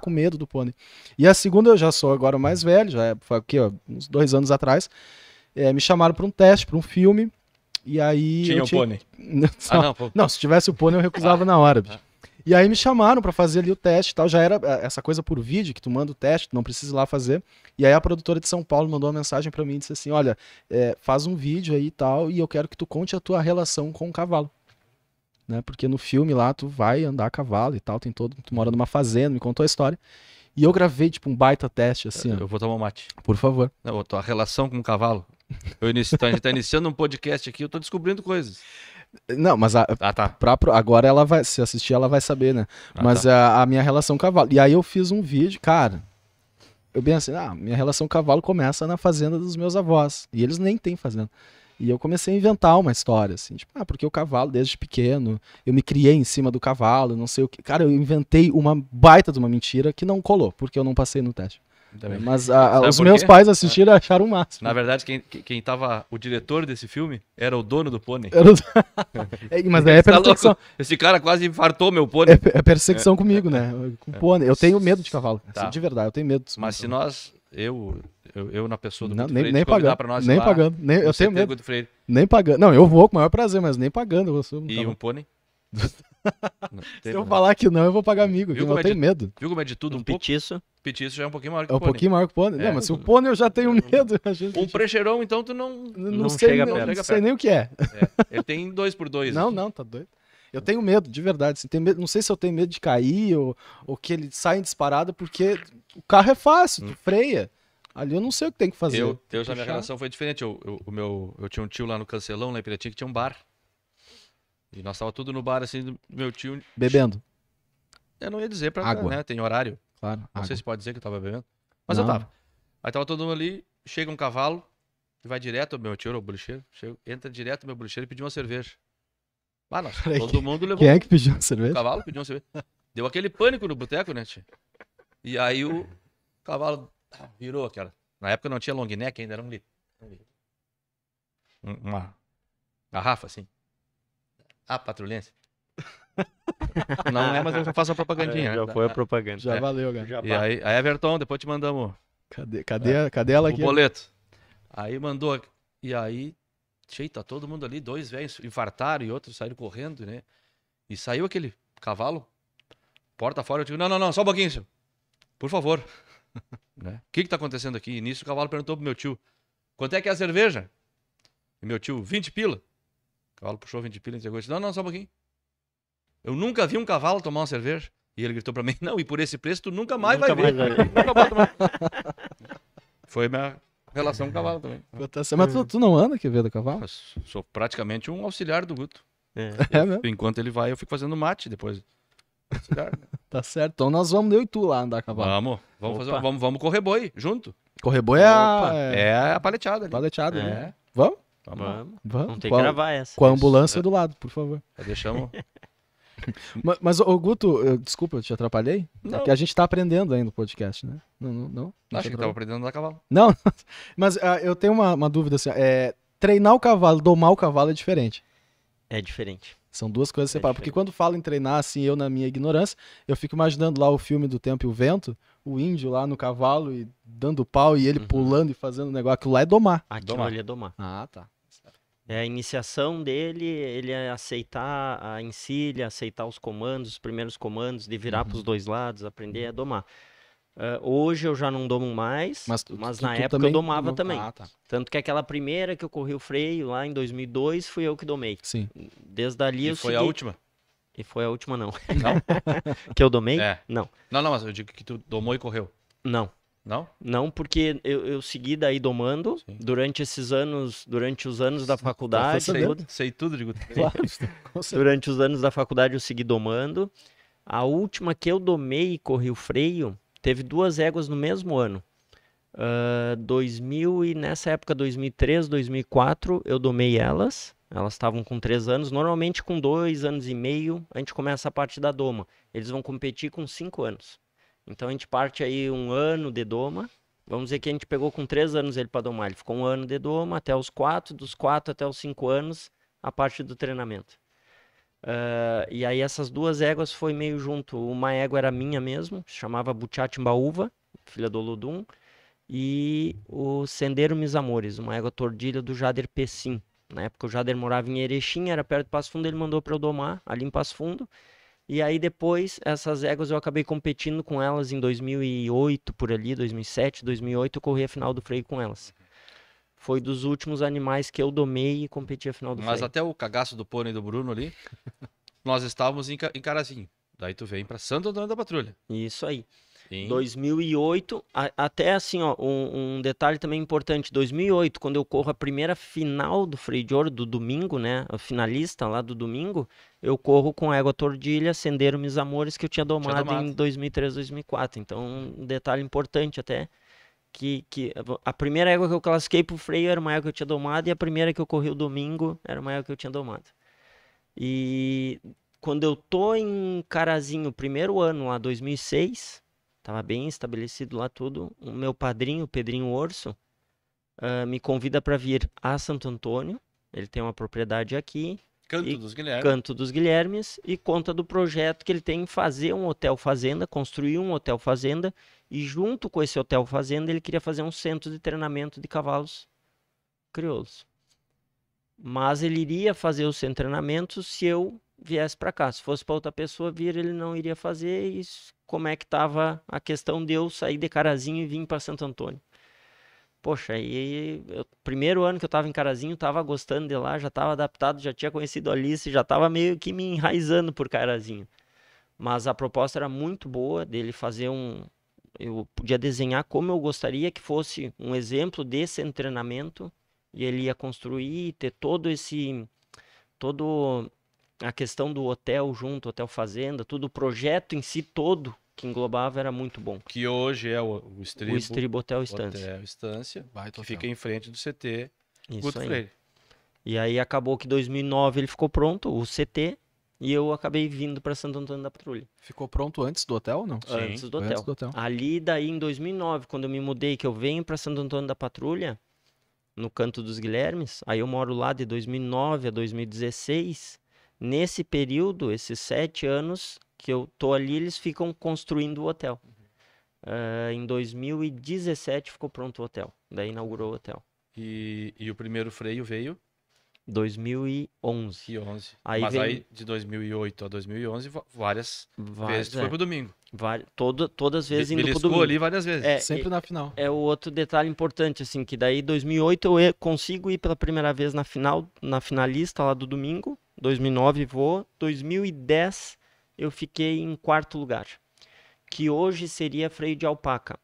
com medo do pônei. E a segunda, eu já sou agora mais velho, foi aqui, ó, uns 2 anos atrás. Me chamaram pra um teste, pra um filme. E aí. Tinha o pônei. Não, não, pô. não, se tivesse o pônei eu recusava na hora, bicho. E aí me chamaram pra fazer ali o teste e tal. Já era essa coisa por vídeo, que tu manda o teste, tu não precisa ir lá fazer. E aí a produtora de São Paulo mandou uma mensagem pra mim e disse assim, olha, faz um vídeo aí e tal, e eu quero que tu conte a tua relação com o cavalo. né? Porque no filme lá tu vai andar a cavalo e tal, tu mora numa fazenda, me contou a história. E eu gravei, tipo, um baita teste, assim, ó. Eu vou tomar um mate. Por favor. Não, a relação com o cavalo. A gente tá iniciando um podcast aqui, eu tô descobrindo coisas. Não, mas Tá. agora ela vai, se assistir, ela vai saber, né? Mas a minha relação com o cavalo. E aí eu fiz um vídeo, cara. Eu bem assim, minha relação com o cavalo começa na fazenda dos meus avós. E eles nem têm fazenda. E eu comecei a inventar uma história, assim, tipo, porque o cavalo, desde pequeno, eu me criei em cima do cavalo, não sei o que. Cara, eu inventei uma baita de uma mentira que não colou, porque eu não passei no teste. Mas os meus pais assistiram e acharam o máximo. Na verdade, quem tava o diretor desse filme era o dono do pônei. Mas aí é perseguição. Esse cara quase infartou meu pônei. É perseguição comigo, né? Com pônei. Eu tenho medo de cavalo. Tá. De verdade, eu tenho medo. Mas se nós, eu na pessoa do não, Guto nem, Freire, nem pagando, pra nós nem lá, pagando. Eu tenho medo. Guto Freire, Nem pagando. Não, eu vou com o maior prazer, mas nem pagando. Eu sou e um pônei. Se eu falar que não, eu vou pagar amigo. Viu Eu como é tenho de- medo. Viu como é de tudo um pouco? Petiço. Petiço já é um pouquinho maior que É o um pônei. pouquinho maior que o pônei. É. Não, mas se o pônei eu já tenho medo. Um precheirão, então, tu não... Não Não sei, chega não, perto. não sei nem o que é. Ele tem 2x2. Não, tá doido. Eu tenho medo, de verdade. Assim, tenho medo, não sei se eu tenho medo de cair ou que ele saia disparado, porque o carro é fácil, tu freia. Ali eu não sei o que tem que fazer. Eu já minha Puxar. relação foi diferente. Eu tinha um tio lá no Cancelão, lá em Piratinha, que tinha um bar. E nós tava tudo no bar, assim, do meu tio... Bebendo, Eu não ia dizer pra... Água. Né, tem horário. claro. Não água. sei se pode dizer que eu tava bebendo. Mas Não. eu tava. Aí tava todo mundo ali, chega um cavalo, e vai direto, meu tio era o bolicheiro, entra direto no meu bolicheiro e pediu uma cerveja. Ah, nossa, Peraí, todo mundo levou Quem é que pediu a o cerveja? cavalo, pediu uma cerveja. Deu aquele pânico no boteco, né, tio? E aí o cavalo virou aquela... Na época não tinha long neck, ainda era um litro. Uma garrafa, assim. Patrulhense. Não é, mas eu já faço uma propagandinha. Já né? foi a propaganda. Já valeu, cara. Já E aí, Everton, depois te mandamos Cadê ela o aqui? boleto. Aí mandou. E aí, tá todo mundo ali, 2 velhos infartaram e outros saíram correndo, né? E saiu aquele cavalo, porta fora, eu digo, não, só um pouquinho, senhor. Por favor. Né? O que tá acontecendo aqui? E nisso o cavalo perguntou pro meu tio, quanto é que é a cerveja? E meu tio, 20 pila. O cavalo puxou 20 pila e entregou e disse, não, só um pouquinho. Eu nunca vi um cavalo tomar uma cerveja. E ele gritou pra mim, não, e por esse preço tu nunca mais vai ver. Nunca mais tomar. Foi minha relação com o cavalo também. Mas tu não anda que vê do cavalo? Eu sou praticamente um auxiliar do Guto. É mesmo? Enquanto ele vai, eu fico fazendo mate depois. Auxiliar, né? Tá certo. Então nós vamos, eu e tu lá andar a cavalo. Vamos correr boi junto. Correr boi é É a paleteada ali. paleteada, É. né? Vamos? Vamos lá. Vamos. Vamos. Vamos ter Com que a- gravar essa. Com a ambulância do lado, por favor. Deixamos. Mas ô Guto, desculpa, eu te atrapalhei? Não. É que a gente tá aprendendo ainda no podcast, né? Não. Acho que tava aprendendo a andar a cavalo. Não, mas eu tenho uma dúvida assim, treinar o cavalo, domar o cavalo é diferente. É diferente. São duas coisas É separadas. Porque diferente. quando falo em treinar, assim, eu na minha ignorância, eu fico imaginando lá o filme do Tempo e o Vento, o índio lá no cavalo e dando pau e ele pulando e fazendo negócio. Aquilo lá é domar. Aquilo Domar. ali é domar. Ah, tá. É a iniciação dele, ele é aceitar a encilha, aceitar os comandos, os primeiros comandos, de virar para os dois lados, aprender a domar. Hoje eu já não domo mais, mas na época também eu domava também. Ah, tá. Tanto que aquela primeira que eu corri o freio lá em 2002, fui eu que domei. Sim. Desde ali E eu foi segui... a última. E foi a última não. Não? Que eu domei? É. Não. Não, mas eu digo que tu domou e correu. Não. Não? Não, porque eu segui daí domando Sim. durante esses anos, durante os anos da faculdade. sabendo. Sei tudo de Guto. Claro. Com certeza. Durante os anos da faculdade eu segui domando. A última que eu domei e corri o freio, teve 2 éguas no mesmo ano. 2000 e nessa época, 2003, 2004, eu domei elas. Elas estavam com 3 anos. Normalmente com 2 anos e meio a gente começa a parte da doma. Eles vão competir com 5 anos. Então a gente parte aí 1 ano de doma. Vamos dizer que a gente pegou com 3 anos ele para domar. Ele ficou 1 ano de doma até os 4, dos 4 até os 5 anos, a parte do treinamento. E aí essas 2 éguas foi meio junto. Uma égua era minha mesmo, chamava Butiatimbaúva, filha do Olodum, e o Sendeiro Misamores, uma égua tordilha do Jader Pessim. Na época o Jader morava em Erechim, era perto de Passo Fundo, ele mandou para eu domar ali em Passo Fundo. E aí depois, essas éguas eu acabei competindo com elas em 2008, por ali, 2007, 2008, eu corri a final do freio com elas. Foi dos últimos animais que eu domei e competi a final do Mas freio. até o cagaço do pônei do Bruno ali, nós estávamos em Carazinho. Daí tu vem pra Santo Antônio da Patrulha. Isso aí. Em 2008, até assim, ó, um detalhe também importante, 2008, quando eu corro a primeira final do Freio de Ouro, do domingo, né, a finalista lá do domingo, eu corro com a égua Tordilha, Sendeiro Mis Amores, que eu tinha domado em 2003, 2004, então um detalhe importante até, que a primeira égua que eu classifiquei pro freio era uma égua que eu tinha domado, e a primeira que eu corri o domingo era uma égua que eu tinha domado. E quando eu tô em Carazinho, primeiro ano lá, 2006... Tava bem estabelecido lá tudo. O meu padrinho, Pedrinho Orso, me convida para vir a Santo Antônio. Ele tem uma propriedade aqui. Canto dos Guilhermes. E conta do projeto que ele tem em fazer um hotel fazenda, construir um hotel fazenda. E junto com esse hotel fazenda, ele queria fazer um centro de treinamento de cavalos crioulos. Mas ele iria fazer o centro de treinamento se eu viesse para cá. Se fosse para outra pessoa vir, ele não iria fazer. E como é que estava a questão de eu sair de Carazinho e vir para Santo Antônio? Poxa, aí primeiro ano que eu estava em Carazinho, estava gostando de lá, já estava adaptado, já tinha conhecido a Alice, já estava meio que me enraizando por Carazinho. Mas a proposta era muito boa dele fazer eu podia desenhar como eu gostaria que fosse um exemplo desse treinamento, e ele ia construir, ter todo a questão do hotel junto, hotel fazenda, tudo, o projeto em si todo que englobava era muito bom. Que hoje é o Estribo Hotel Estância. Hotel Estância, que fica em frente do CT Guto aí. Freire. E aí acabou que em 2009 ele ficou pronto, o CT, e eu acabei vindo para Santo Antônio da Patrulha. Ficou pronto antes do hotel ou não? Antes do hotel. Ali daí em 2009, quando eu me mudei, que eu venho para Santo Antônio da Patrulha, no Canto dos Guilhermes, aí eu moro lá de 2009 a 2016. Nesse período, esses 7 anos que eu tô ali, eles ficam construindo o hotel. Em 2017 ficou pronto o hotel. Daí inaugurou o hotel. E o primeiro freio veio? 2011. Mas aí de 2008 a 2011, várias vezes foi pro domingo. Todas as vezes indo pro domingo. Ali várias vezes. Sempre na final. É o outro detalhe importante, assim, que daí 2008 eu consigo ir pela primeira vez na finalista lá do domingo. 2009 vou. 2010 eu fiquei em 4º lugar, que hoje seria freio de alpaca.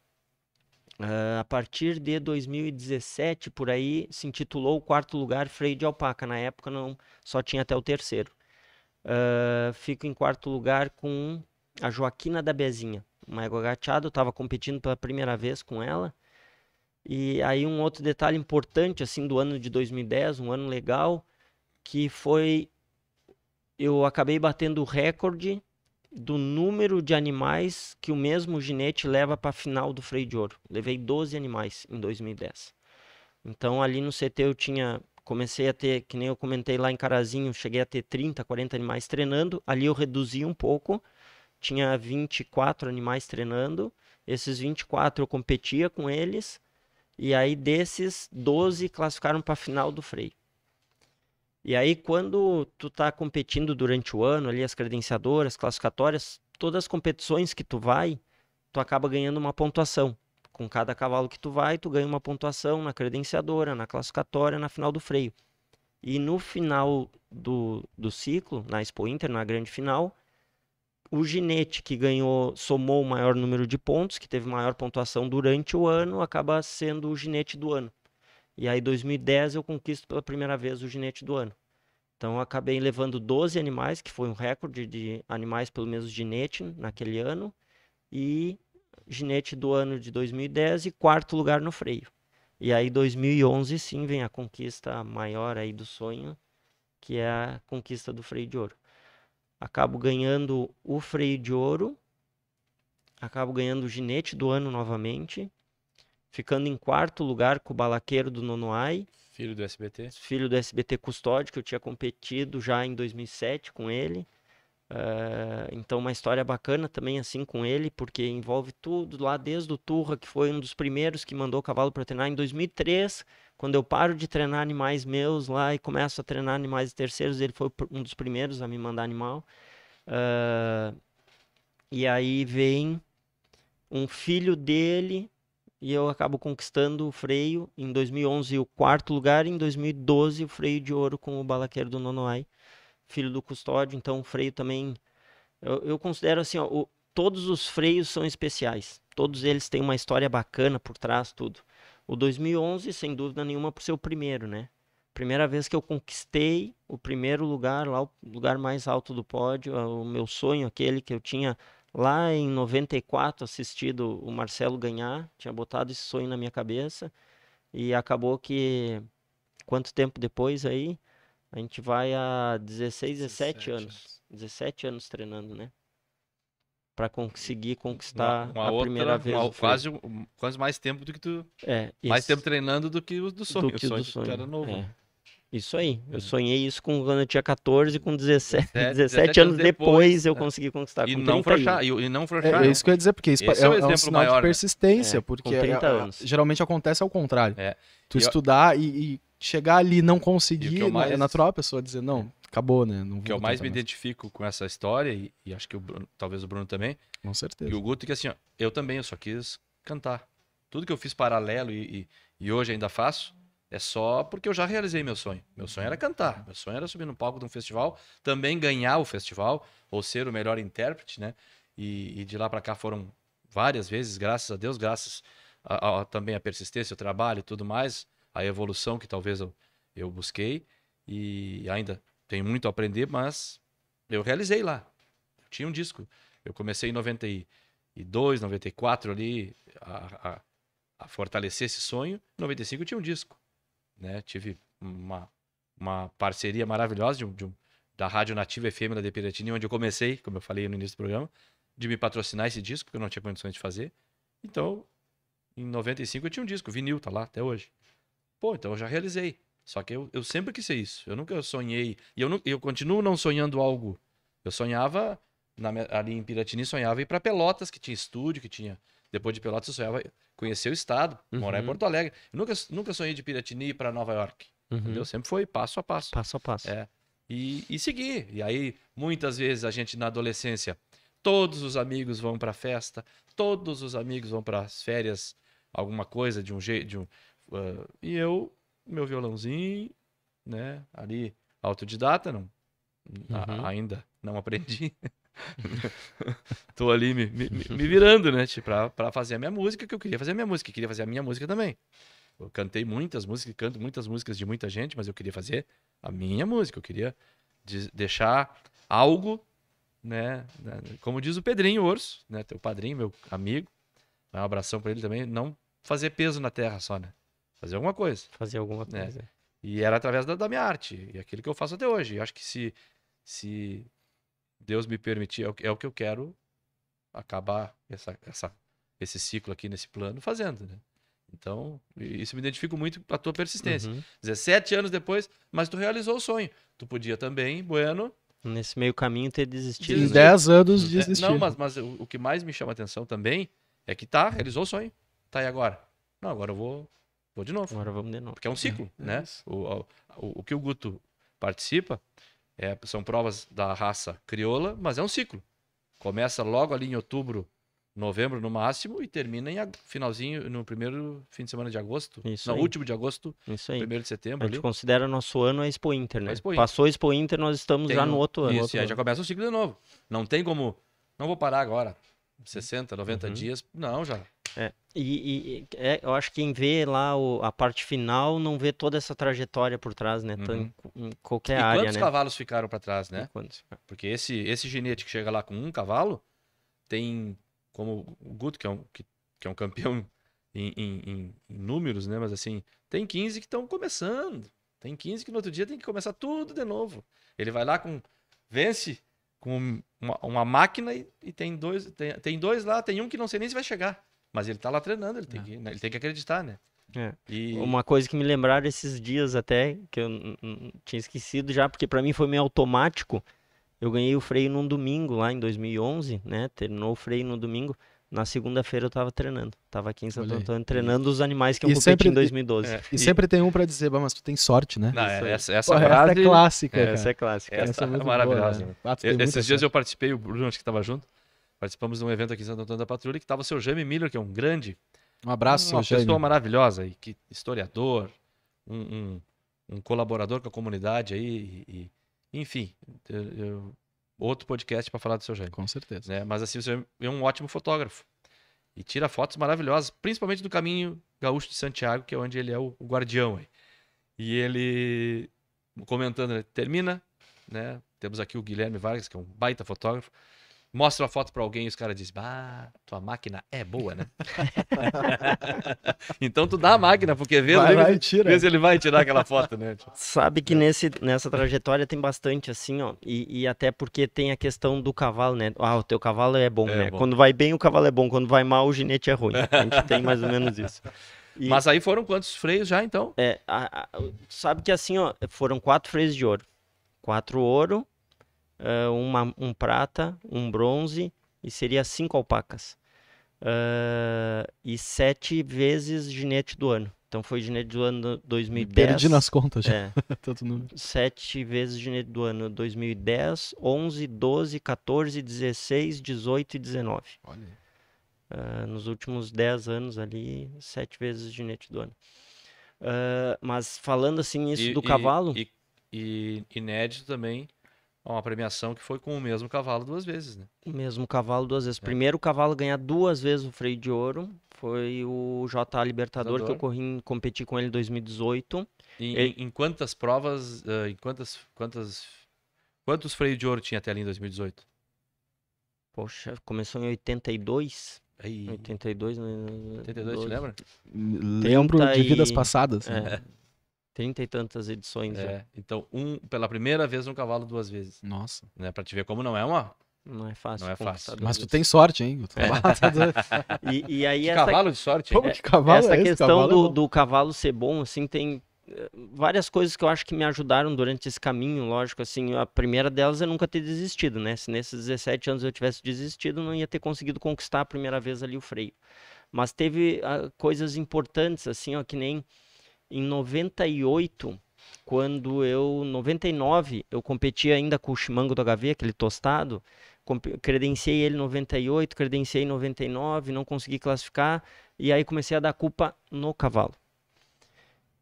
A partir de 2017, por aí, se intitulou o 4º lugar freio de alpaca. Na época não, só tinha até o 3º. Fico em 4º lugar com a Joaquina da Bezinha, uma égua gateada. Eu estava competindo pela primeira vez com ela. E aí um outro detalhe importante assim do ano de 2010, um ano legal, que foi... Eu acabei batendo o recorde do número de animais que o mesmo ginete leva para a final do Freio de Ouro. Levei 12 animais em 2010. Então ali no CT eu comecei a ter, que nem eu comentei lá em Carazinho, cheguei a ter 30, 40 animais treinando. Ali eu reduzi um pouco, tinha 24 animais treinando. Esses 24 eu competia com eles, e aí desses 12 classificaram para a final do freio. E aí, quando tu tá competindo durante o ano, ali as credenciadoras, classificatórias, todas as competições que tu vai, tu acaba ganhando uma pontuação. Com cada cavalo que tu vai, tu ganha uma pontuação na credenciadora, na classificatória, na final do freio. E no final do ciclo, na Expo Inter, na grande final, o ginete que somou o maior número de pontos, que teve maior pontuação durante o ano, acaba sendo o ginete do ano. E aí, em 2010, eu conquisto pela primeira vez o ginete do ano. Então, eu acabei levando 12 animais, que foi um recorde de animais pelo mesmo ginete naquele ano. E ginete do ano de 2010 e 4º lugar no freio. E aí, em 2011, sim, vem a conquista maior aí do sonho, que é a conquista do freio de ouro. Acabo ganhando o freio de ouro, acabo ganhando o ginete do ano novamente, ficando em 4º lugar com o balaqueiro do Nonoai. Filho do SBT. Filho do SBT Custódio, que eu tinha competido já em 2007 com ele. Então uma história bacana também assim com ele, porque envolve tudo lá desde o Turra, que foi um dos primeiros que mandou o cavalo para treinar em 2003. Quando eu paro de treinar animais meus lá e começo a treinar animais terceiros, ele foi um dos primeiros a me mandar animal. E aí vem um filho dele e eu acabo conquistando o freio. Em 2011 o 4º lugar, em 2012 o freio de ouro com o balaqueiro do Nonoai. filho do Custódio, então o freio também... Eu considero assim, ó, todos os freios são especiais. Todos eles têm uma história bacana por trás, tudo. O 2011, sem dúvida nenhuma, por ser o primeiro, né? Primeira vez que eu conquistei o primeiro lugar, lá o lugar mais alto do pódio, o meu sonho, aquele que eu tinha lá em 94 assistido o Marcelo ganhar, tinha botado esse sonho na minha cabeça e acabou que, quanto tempo depois aí, a gente vai a 16, 17 anos. 17 anos treinando, né? Para conseguir conquistar uma a outra, primeira vez o freio. quase mais tempo do que tu... Mais tempo treinando do que o do sonho. Do que o do sonho. Tu era novo. Isso aí. Eu sonhei isso quando eu tinha 14, com 17 17 anos depois eu consegui conquistar. E com não 31. frouxar. E não frouxar. É isso que eu ia dizer, porque isso Esse é é o um exemplo sinal maior, de né? persistência, Com porque 30 anos. geralmente acontece ao contrário. Tu E estudar e chegar ali e não conseguir, mais... é natural a pessoa dizer, não, acabou, né? Não O que eu mais me identifico com essa história, e acho que talvez o Bruno também, Com certeza. e o Guto, que assim, ó, eu também, eu só quis cantar. Tudo que eu fiz paralelo e hoje ainda faço, é só porque eu já realizei meu sonho. Meu sonho era cantar, meu sonho era subir no palco de um festival, também ganhar o festival, ou ser o melhor intérprete, né? E de lá pra cá foram várias vezes, graças a Deus, graças também a persistência, o trabalho e tudo mais, a evolução que talvez eu busquei, e ainda tenho muito a aprender, mas eu realizei lá. Eu tinha um disco. Eu comecei em 92, 94 ali a fortalecer esse sonho. Em 95 eu tinha um disco, né? Tive uma parceria maravilhosa da Rádio Nativa FM da de Piratini, onde eu comecei, como eu falei no início do programa, de me patrocinar esse disco, porque eu não tinha condições de fazer. Então, em 95 eu tinha um disco, vinil, tá lá até hoje. Pô, então eu já realizei. Só que eu sempre quis ser isso. Eu nunca sonhei. E eu continuo não sonhando algo. Eu sonhava, ali em Piratini, sonhava ir para Pelotas, que tinha estúdio, que tinha. Depois de Pelotas, eu sonhava conhecer o estado, morar em Porto Alegre. Eu nunca sonhei de Piratini ir para Nova York. Entendeu? Sempre foi passo a passo. Passo a passo. E seguir. E aí, muitas vezes, a gente na adolescência, todos os amigos vão para festa, todos os amigos vão para as férias, alguma coisa de um jeito. E eu, meu violãozinho, né, ali, autodidata, ainda não aprendi. Tô ali me virando, né, pra fazer a minha música, que eu queria fazer a minha música, queria fazer a minha música também. Eu cantei muitas músicas, canto muitas músicas de muita gente, mas eu queria fazer a minha música, eu queria deixar algo, né, como diz o Pedrinho Orso, né, teu padrinho, meu amigo, um abração pra ele também, não fazer peso na terra só, né, fazer alguma coisa. Fazer alguma coisa. E era através da minha arte, e aquilo que eu faço até hoje. E acho que se Deus me permitir, é o que eu quero acabar esse ciclo aqui nesse plano fazendo, né? Então, isso me identifico muito com a tua persistência. 17 anos depois, mas tu realizou o sonho. Tu podia também, Bueno... Nesse meio caminho ter desistido. Em 10 anos desistir. Não, mas o que mais me chama a atenção também é que realizou o sonho. Tá, e agora? Não, agora eu vou de novo. Agora vamos de novo. Porque é um ciclo, né? O que o Guto participa são provas da raça crioula, mas é um ciclo. Começa logo ali em outubro, novembro no máximo, e termina em finalzinho, no primeiro fim de semana de agosto. Isso no aí. último de agosto, Isso aí. 1º de setembro. A gente considera nosso ano a Expo Inter, né? Expo Inter. Passou a Expo Inter, nós estamos já no outro ano. Isso, e aí já começa o ciclo de novo. Não tem como... Não vou parar agora. 60, 90 dias. Não, já. Eu acho que quem vê lá a parte final não vê toda essa trajetória por trás, né? Em qualquer área, quantos né? cavalos ficaram para trás, né? Quantos? Porque esse ginete que chega lá com um cavalo tem, como o Guto, que é um campeão em números, né? Mas assim, tem 15 que estão começando. Tem 15 que no outro dia tem que começar tudo de novo. Ele vai lá vence com uma máquina e tem dois lá, tem um que não sei nem se vai chegar. Mas ele tá lá treinando, ele tem que acreditar, né? Uma coisa que me lembraram esses dias até, que eu tinha esquecido já, porque para mim foi meio automático. Eu ganhei o freio num domingo lá em 2011, né? Terminou o freio no domingo. Na segunda-feira eu tava treinando. Tava aqui em Santo Antônio treinando os animais que eu competi em 2012. E sempre tem um pra dizer, mas tu tem sorte, né? Não, essa frase é clássica. Essa é clássica. Essa é maravilhosa. Boa, né? Esses dias eu participei, o Bruno acho que estava junto. Participamos de um evento aqui em Santo Antônio da Patrulha que estava o seu Jaime Miller, que é um grande... Um abraço, uma Jaime. pessoa maravilhosa, historiador, um colaborador com a comunidade aí. Enfim, outro podcast para falar do seu Jaime. Com certeza. Né? Mas assim, você é um ótimo fotógrafo. E tira fotos maravilhosas, principalmente do caminho gaúcho de Santiago, que é onde ele é o guardião. Aí. E ele, comentando, né? Termina, né? Temos aqui o Guilherme Vargas, que é um baita fotógrafo. Mostra a foto para alguém e os caras dizem, tua máquina é boa, né? Então tu dá a máquina, porque vê se ele vai tirar aquela foto, né? Sabe que nessa trajetória tem bastante, assim, ó, e até porque tem a questão do cavalo, né? O teu cavalo é bom, né? Bom. Quando vai bem, o cavalo é bom, quando vai mal, o ginete é ruim. A gente tem mais ou menos isso. Mas aí foram quantos freios já, então? Sabe que assim, ó, foram 4 freios de ouro. 4 ouro, um prata, um bronze e seria 5 alpacas. E 7 vezes ginete do ano. Então foi ginete do ano 2010. Perdi nas contas já. 7 vezes ginete do ano 2010, 11, 12, 14, 16, 18 e 19. Olha. Nos últimos 10 anos ali, 7 vezes ginete do ano. Mas falando assim isso do cavalo... E inédito também, uma premiação que foi com o mesmo cavalo 2 vezes, né? O mesmo cavalo 2 vezes. Primeiro cavalo a ganhar 2 vezes o freio de ouro foi o JA Libertador, que eu competi com ele em 2018. Em quantas provas, quantos freios de ouro tinha até ali em 2018? Poxa, começou em 82. Aí. 82, né? 82, te lembra? Lembro de vidas passadas. 30 e tantas edições. Então, pela primeira vez um cavalo 2 vezes. Nossa. Né? Pra te ver como não é fácil. Não é fácil. Mas tu tem sorte, hein? E aí cavalo de sorte. Como que cavalo essa é esse? Questão cavalo do cavalo ser bom, assim, tem várias coisas que eu acho que me ajudaram durante esse caminho, lógico, assim, a primeira delas é nunca ter desistido, né? Se nesses 17 anos eu tivesse desistido, não ia ter conseguido conquistar a primeira vez ali o freio. Mas teve coisas importantes, assim, ó, que nem em 98, 99, eu competi ainda com o chimango do HV, aquele tostado, credenciei ele em 98, credenciei em 99, não consegui classificar, e aí comecei a dar culpa no cavalo.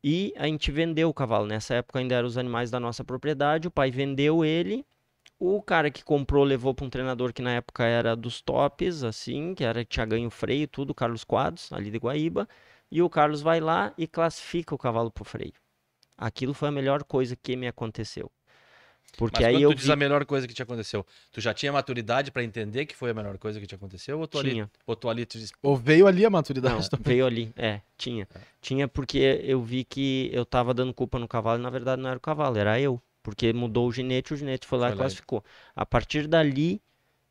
E a gente vendeu o cavalo. Nessa época ainda eram os animais da nossa propriedade. O pai vendeu ele. O cara que comprou levou para um treinador que na época era dos tops, assim, que tinha ganho freio, tudo, Carlos Quadros, ali de Guaíba. E o Carlos vai lá e classifica o cavalo pro freio. Aquilo foi a melhor coisa que me aconteceu. Porque mas aí quando tu diz a melhor coisa que te aconteceu, tu já tinha maturidade para entender que foi a melhor coisa que te aconteceu? Ou tu ali tu diz... Ou veio ali a maturidade? Não, veio ali, tinha. Tinha porque eu vi que eu tava dando culpa no cavalo e na verdade não era o cavalo, era eu. Porque mudou o ginete foi lá e classificou. A partir dali,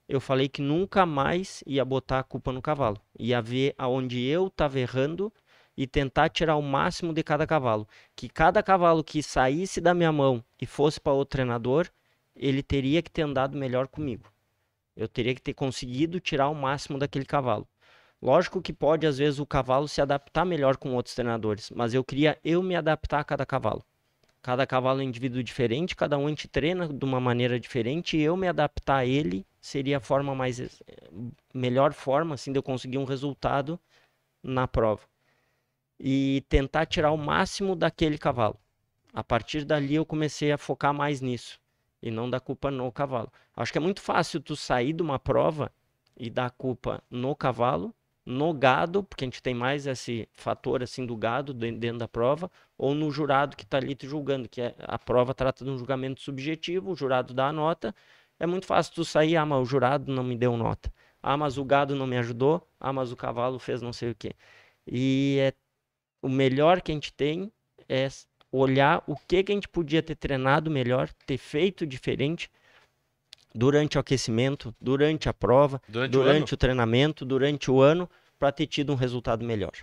eu falei que nunca mais ia botar a culpa no cavalo. Ia ver aonde eu tava errando e tentar tirar o máximo de cada cavalo. Que cada cavalo que saísse da minha mão e fosse para outro treinador, ele teria que ter andado melhor comigo. Eu teria que ter conseguido tirar o máximo daquele cavalo. Lógico que pode, às vezes, o cavalo se adaptar melhor com outros treinadores, mas eu queria me adaptar a cada cavalo. Cada cavalo é um indivíduo diferente, cada um a gente treina de uma maneira diferente, e eu me adaptar a ele seria a melhor forma assim, de eu conseguir um resultado na prova. E tentar tirar o máximo daquele cavalo. A partir dali eu comecei a focar mais nisso e não dar culpa no cavalo. Acho que é muito fácil tu sair de uma prova e dar culpa no cavalo, no gado, porque a gente tem mais esse fator assim do gado dentro da prova, ou no jurado que está ali te julgando, que a prova trata de um julgamento subjetivo, o jurado dá a nota. É muito fácil tu sair, mas o jurado não me deu nota. Mas o gado não me ajudou. Mas o cavalo fez não sei o quê. E o melhor que a gente tem é olhar o que a gente podia ter treinado melhor, ter feito diferente durante o aquecimento, durante a prova, durante o treinamento, durante o ano, para ter tido um resultado melhor.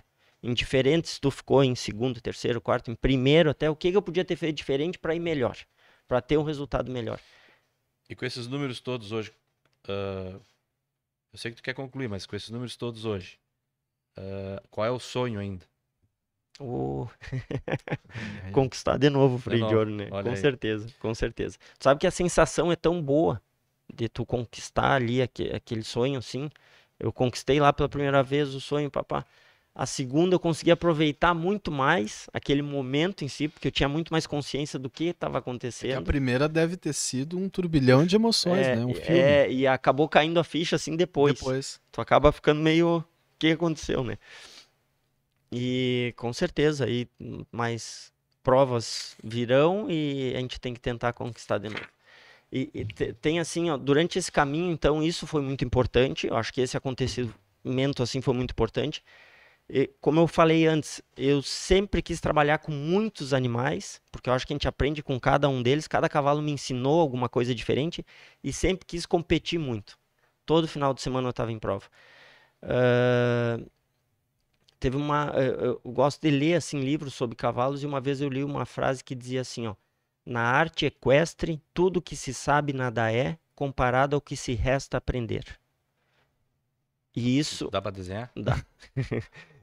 Indiferente se tu ficou em segundo, terceiro, quarto, em primeiro, até o que eu podia ter feito diferente para ir melhor, para ter um resultado melhor. E com esses números todos hoje, eu sei que tu quer concluir, mas com esses números todos hoje, qual é o sonho ainda? Conquistar de novo o freio de ouro, né? Com certeza, com certeza. Tu sabe que a sensação é tão boa de tu conquistar ali aquele sonho, assim. Eu conquistei lá pela primeira vez o sonho, papá. A segunda eu consegui aproveitar muito mais aquele momento em si, porque eu tinha muito mais consciência do que estava acontecendo. A primeira deve ter sido um turbilhão de emoções, né? Um filme. E acabou caindo a ficha assim depois. Tu acaba ficando meio... O que aconteceu, né? E com certeza, aí mais provas virão e a gente tem que tentar conquistar de novo. E tem assim, ó, durante esse caminho, então, isso foi muito importante. Eu acho que esse acontecimento assim foi muito importante. E, como eu falei antes, eu sempre quis trabalhar com muitos animais, porque eu acho que a gente aprende com cada um deles. Cada cavalo me ensinou alguma coisa diferente e sempre quis competir muito. Todo final de semana eu estava em prova. Teve eu gosto de ler assim livros sobre cavalos e uma vez eu li uma frase que dizia assim, ó: na arte equestre, tudo que se sabe nada é, comparado ao que se resta aprender. E isso... Dá pra desenhar? Dá.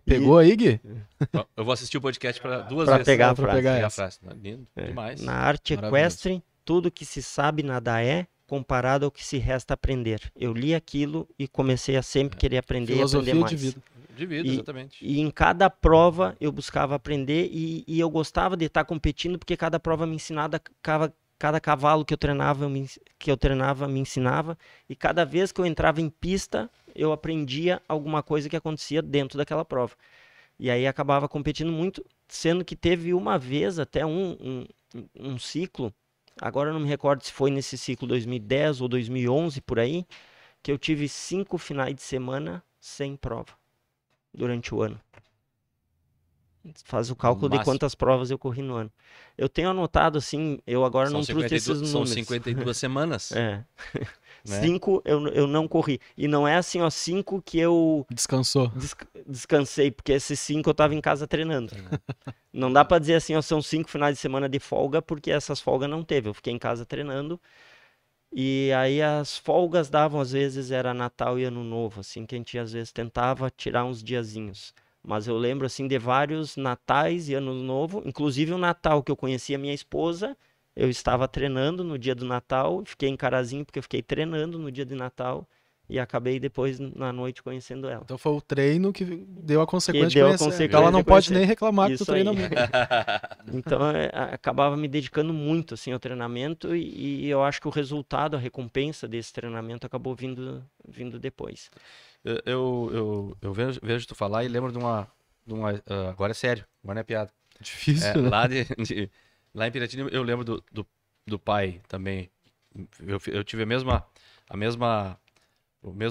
Pegou aí, Gui? Eu vou assistir o podcast duas pra vezes. pegar a pra frase. pegar a frase. Lindo, demais. Na arte equestre, tudo que se sabe nada é, comparado ao que se resta aprender. Eu li aquilo e comecei a sempre querer aprender e aprender mais. De vida. De vida, exatamente. E em cada prova eu buscava aprender e eu gostava de estar competindo porque cada prova me ensinava, cada cavalo que eu treinava me ensinava, e cada vez que eu entrava em pista eu aprendia alguma coisa que acontecia dentro daquela prova. E aí acabava competindo muito, sendo que teve uma vez até um ciclo, agora eu não me recordo se foi nesse ciclo 2010 ou 2011 por aí, que eu tive 5 finais de semana sem prova durante o ano. Faz o cálculo de quantas provas eu corri no ano. Eu tenho anotado assim, eu agora não trouxe esses números. São 52 semanas. É. Né? 5 eu não corri. E não é assim, ó, 5 que eu... Descansou. Descansei, porque esses 5 eu tava em casa treinando. Não dá pra dizer assim, ó, são 5 finais de semana de folga, porque essas folgas não teve. Eu fiquei em casa treinando. E aí as folgas davam, às vezes, era Natal e Ano Novo, assim, que a gente às vezes tentava tirar uns diazinhos. Mas eu lembro, assim, de vários natais e Ano Novo, inclusive o Natal que eu conheci a minha esposa, eu estava treinando no dia do Natal, fiquei em Carazinho porque eu fiquei treinando no dia de Natal e acabei depois na noite conhecendo ela. Então foi o treino que deu a consequência de conhecer. Então ela não pode nem reclamar do treinamento. Então acabava me dedicando muito assim ao treinamento e eu acho que o resultado, a recompensa desse treinamento acabou vindo depois. Eu vejo tu falar e lembro de uma agora é sério, agora não é piada. Difícil, né? Lá em Piratini eu lembro do pai também. Eu tive o mesmo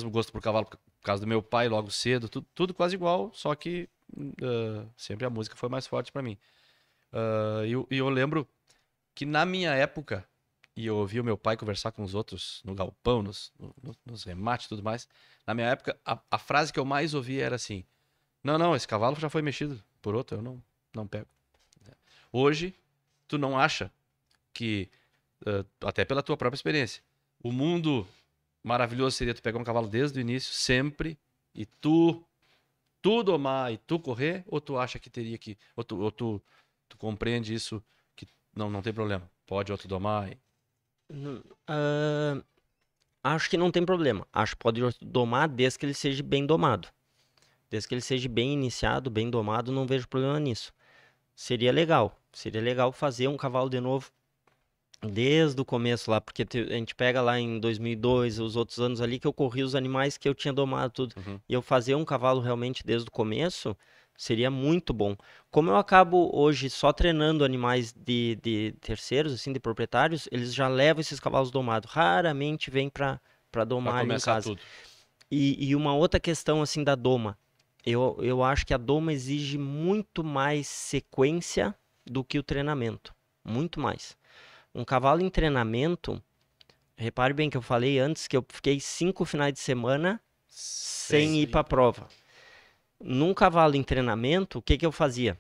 gosto por cavalo por causa do meu pai logo cedo, tudo quase igual, só que sempre a música foi mais forte para mim. E eu lembro que na minha época, e eu ouvia o meu pai conversar com os outros no galpão, nos remates e tudo mais, na minha época a frase que eu mais ouvia era assim: não, esse cavalo já foi mexido por outro, eu não pego. Hoje, tu não acha que, até pela tua própria experiência, o mundo maravilhoso seria tu pegar um cavalo desde o início, sempre, e tu domar e tu correr, ou tu acha que teria que, ou tu compreende isso, que não tem problema, pode outro domar? Acho que não tem problema, acho que pode domar desde que ele seja bem domado. Desde que ele seja bem iniciado, bem domado, não vejo problema nisso. Seria legal fazer um cavalo de novo desde o começo lá, porque a gente pega lá em 2002, os outros anos ali que eu corri os animais que eu tinha domado tudo, e eu fazer um cavalo realmente desde o começo, seria muito bom. Como eu acabo hoje só treinando animais de terceiros, assim, de proprietários, eles já levam esses cavalos domados, raramente vem para domar ali em casa. Tudo. E uma outra questão assim da doma, eu acho que a doma exige muito mais sequência do que o treinamento, muito mais. Um cavalo em treinamento, repare bem que eu falei antes que eu fiquei 5 finais de semana sem ir para a prova. Num cavalo em treinamento, o que eu fazia?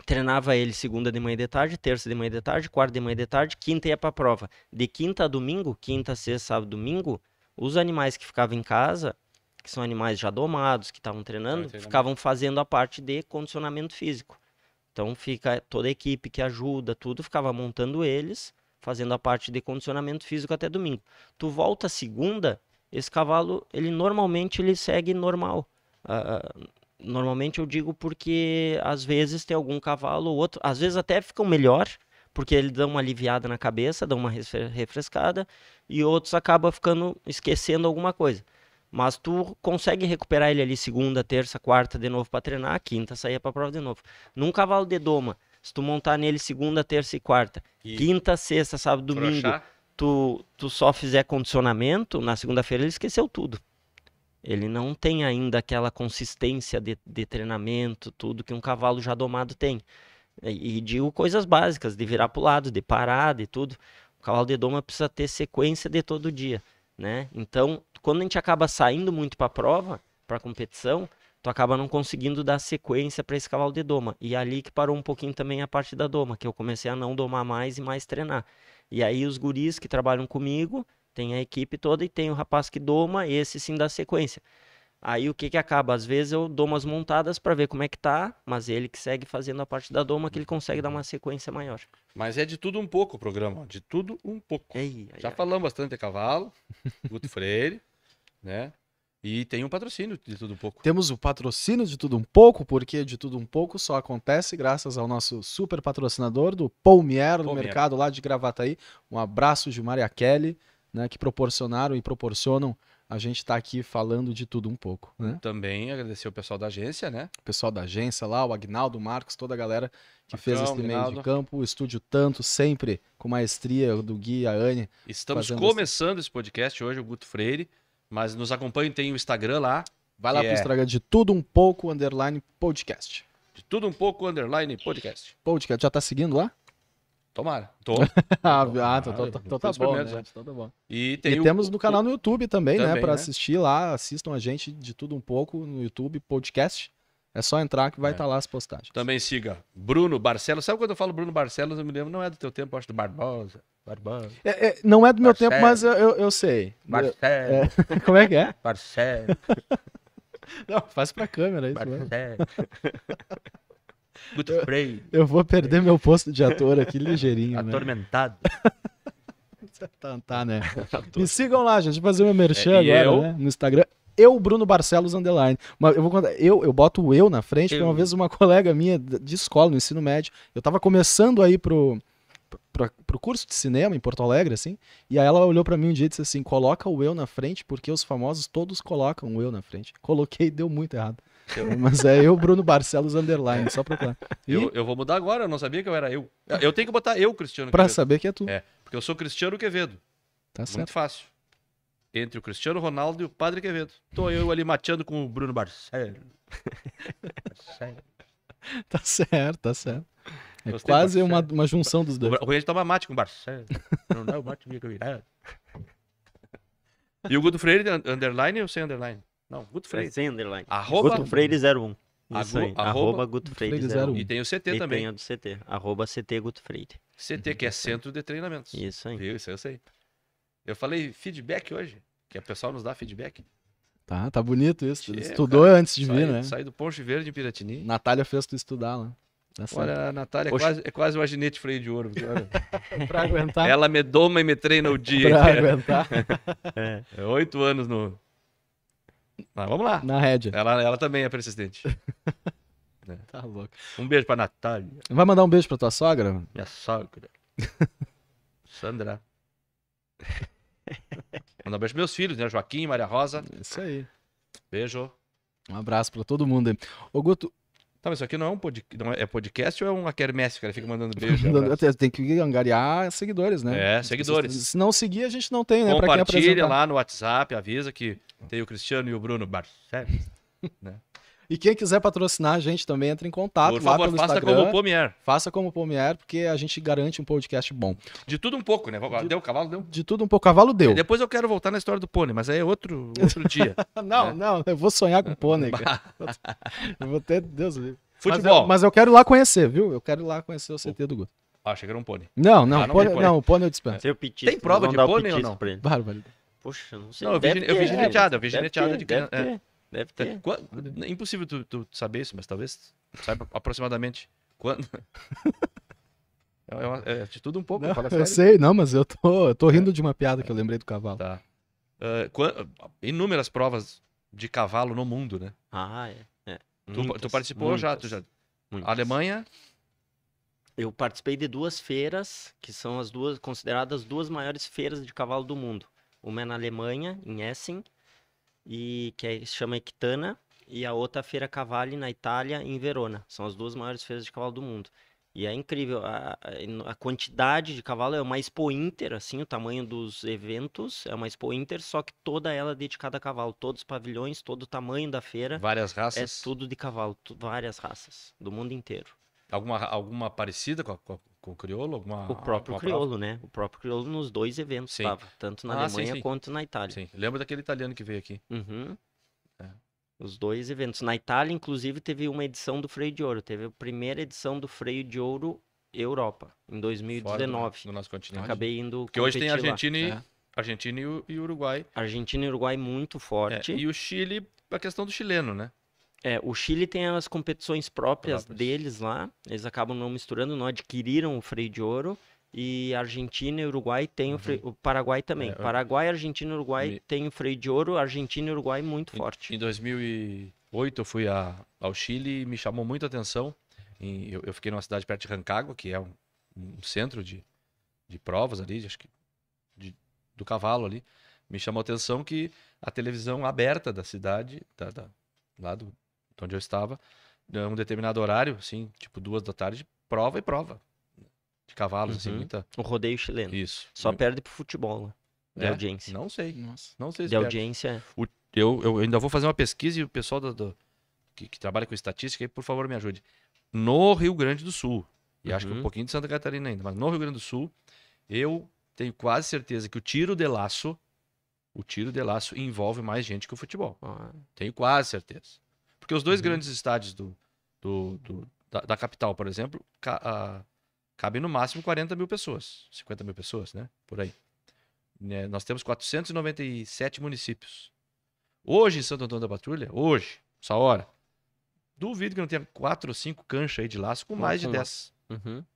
Treinava ele segunda de manhã e de tarde, terça de manhã e de tarde, quarta de manhã e de tarde, quinta ia para a prova. De quinta a domingo, quinta, sexta, sábado, domingo, os animais que ficavam em casa, que são animais já domados, que estavam treinando, ficavam fazendo a parte de condicionamento físico. Então fica toda a equipe que ajuda, tudo, ficava montando eles, fazendo a parte de condicionamento físico até domingo. Tu volta segunda, esse cavalo, ele normalmente ele segue normal. Normalmente eu digo porque às vezes tem algum cavalo ou outro, às vezes até ficam melhor, porque ele dá uma aliviada na cabeça, dá uma refrescada, e outros acabam ficando esquecendo alguma coisa. Mas tu consegue recuperar ele ali segunda, terça, quarta de novo para treinar, quinta sair para prova de novo. Num cavalo de doma, se tu montar nele segunda, terça e quarta, quinta, sexta, sábado, domingo, tu só fizer condicionamento, na segunda-feira ele esqueceu tudo. Ele não tem ainda aquela consistência de treinamento, tudo que um cavalo já domado tem. E digo coisas básicas, de virar para o lado, de parar, de tudo. O cavalo de doma precisa ter sequência de todo dia, né? Então, quando a gente acaba saindo muito para a prova, para a competição, tu acaba não conseguindo dar sequência para esse cavalo de doma. E ali que parou um pouquinho também a parte da doma, que eu comecei a não domar mais e mais treinar. E aí os guris que trabalham comigo, tem a equipe toda e tem o rapaz que doma, esse sim dá sequência. Aí o que acaba? Às vezes eu dou umas montadas para ver como é que tá, mas ele que segue fazendo a parte da doma, que ele consegue dar uma sequência maior. Mas é de tudo um pouco o programa, ó, de tudo um pouco. Já falamos bastante de cavalo, Guto Freire, né? E tem um patrocínio de tudo um pouco. Temos o patrocínio de tudo um pouco, porque de tudo um pouco só acontece graças ao nosso super patrocinador do Paumier, no mercado lá de Gravataí. Um abraço, Gilmar e a Kelly, né, que proporcionaram e proporcionam a gente estar aqui falando de tudo um pouco, né? Também agradecer o pessoal da agência, né? O pessoal da agência lá, o Agnaldo, o Marcos, toda a galera que fez esse meio de campo, o Estúdio Tanto, sempre com maestria do Gui e a Anne. Estamos começando esse podcast hoje, o Guto Freire, mas nos acompanhem, tem o Instagram lá. Vai lá pro Instagram de tudo um pouco, _podcast. De tudo um pouco, _podcast. Podcast, já tá seguindo lá? Tomara. Tô. Tá bom, né? Tá bom. E temos no canal no YouTube também, né? Pra assistir lá, assistam a gente de tudo um pouco no YouTube, podcast. É só entrar que vai estar lá as postagens. Também siga Bruno Barcelos. Sabe quando eu falo Bruno Barcelos, eu me lembro, não é do teu tempo, eu acho do Barbosa. Não é do meu tempo, mas eu sei. Marcelo. Como é que é? Marcelo. Não, faz pra câmera isso. Marcelo. Guto Freire. Eu vou perder meu posto de ator aqui ligeirinho. Atormentado. Tá, né? Me sigam lá, gente. Vou fazer uma merchan agora, né? No Instagram. Eu, Bruno Barcelos, _. Mas eu vou contar, eu boto o eu na frente, porque uma vez uma colega minha de escola, no ensino médio, eu tava começando a ir pro curso de cinema em Porto Alegre, assim, e aí ela olhou pra mim um dia e disse assim, coloca o eu na frente, porque os famosos todos colocam o eu na frente. Coloquei e deu muito errado. Mas é eu, Bruno Barcelos, _, só procurar. Eu vou mudar agora, eu não sabia que eu era eu. Eu tenho que botar eu, Cristiano Pra Quevedo. saber que é tu. Porque eu sou Cristiano Quevedo. Tá certo. Muito fácil. Entre o Cristiano Ronaldo e o Padre Quevedo. Tô eu ali mateando com o Bruno Barcelos. Tá certo. É quase uma junção dos dois. O Rui toma mate com o Barcelos. Não dá o mate meio virado. E o Guto Freire, underline ou sem underline? Não, Guto Freire. Sem underline. Guto Freire 01. Isso aí. Arroba Guto Freire 01. E tem o CT também. Tem a do CT. @CT Guto Freire. CT, que é Centro de Treinamentos. Isso aí. Viu? Isso eu sei. Eu falei feedback hoje, que o pessoal nos dá feedback. Tá bonito isso. Estudou antes de vir, né? Saí do Ponche Verde em Piratini. Natália fez tu estudar lá. Olha, a Natália é quase um aginete freio de ouro. Pra aguentar. Ela me doma e me treina o dia. Pra aguentar. 8 anos no... Mas vamos lá. Na rédea. Ela também é persistente. Tá louco. Um beijo pra Natália. Vai mandar um beijo pra tua sogra? Minha sogra. Sandra. Mandar um beijo pros meus filhos, né? Joaquim, Maria Rosa. Isso aí. Beijo. Um abraço pra todo mundo aí. Ô, Guto... Tá, mas isso aqui não é podcast ou é uma quermesse, cara? Fica mandando beijo. Tem que angariar seguidores, né? Seguidores. Se não seguir, a gente não tem, né? Compartilha lá no WhatsApp, avisa que tem o Cristiano e o Bruno Barcelos. Né? E quem quiser patrocinar a gente também, entra em contato. Por favor, faça como o Paumier. Faça como o Paumier, porque a gente garante um podcast bom. De tudo um pouco, né? Deu o cavalo? Deu? De tudo um pouco. Cavalo deu. Depois eu quero voltar na história do pônei, mas aí é outro dia. Não, eu vou sonhar com o pônei, cara. Eu vou ter... Deus livre. Futebol. Mas eu quero ir lá conhecer, viu? Eu quero ir lá conhecer o CT do Guto. Achei que era um pônei. Não, o pônei eu dispenso. Tem prova de pônei ou não? Bárbaro. Poxa, não sei. Não, eu vi gineteada. De criança. Deve ter. É impossível tu saber isso, mas talvez saiba aproximadamente quando. É de tudo um pouco. Não, eu sei, não, mas eu tô rindo de uma piada que eu lembrei do cavalo. Tá. Inúmeras provas de cavalo no mundo, né? Tu participou já, Muitas. Alemanha, Eu participei de 2 feiras, que são as consideradas 2 maiores feiras de cavalo do mundo. Uma é na Alemanha, em Essen, se chama Equitana, e a outra Feira Cavalli na Itália, em Verona. São as 2 maiores feiras de cavalo do mundo. E é incrível, a quantidade de cavalo é uma Expo Inter, assim, o tamanho dos eventos é uma Expo Inter, só que toda ela dedicada a cavalo, todos os pavilhões, todo o tamanho da feira, várias é raças. tudo de cavalo, várias raças, do mundo inteiro. Alguma parecida com o crioulo? O próprio crioulo, né? O próprio crioulo nos 2 eventos Sim. estava, tanto na Alemanha sim. quanto na Itália. Sim, lembro daquele italiano que veio aqui. Uhum. É. Os 2 eventos. Na Itália, inclusive, teve uma edição do Freio de Ouro. Teve a primeira edição do Freio de Ouro Europa, em 2019. No nosso continente. Acabei indo Porque hoje tem competir lá. Argentina e Uruguai. Argentina e Uruguai muito forte. E o Chile, a questão do chileno, né? O Chile tem as competições próprias deles lá. Eles acabam não misturando, não adquiriram o Freio de Ouro. E Argentina e Uruguai tem o Paraguai também. Paraguai, Argentina e Uruguai tem o Freio de Ouro. Argentina e Uruguai muito forte. Em 2008 eu fui ao Chile e me chamou muito a atenção. Eu fiquei numa cidade perto de Rancagua, que é um centro de provas ali, acho que do cavalo ali. Me chamou a atenção que a televisão aberta da cidade, lá de onde eu estava, um determinado horário, assim, tipo 2 da tarde, prova e prova. De cavalos, assim, muita... O rodeio chileno. Isso. Só perde pro futebol, né? De audiência. Não sei. Nossa. Não sei se De audiência, eu ainda vou fazer uma pesquisa e o pessoal que trabalha com estatística aí, por favor, me ajude. No Rio Grande do Sul, e acho que um pouquinho de Santa Catarina ainda, mas no Rio Grande do Sul, eu tenho quase certeza que o tiro de laço envolve mais gente que o futebol. Tenho quase certeza. Porque os 2 grandes estádios da capital, por exemplo, cabem no máximo 40 mil pessoas, 50 mil pessoas, né? Por aí. Nós temos 497 municípios. Hoje, em Santo Antônio da Patrulha, essa hora, duvido que não tenha 4 ou 5 canchas aí de laço com mais de 10.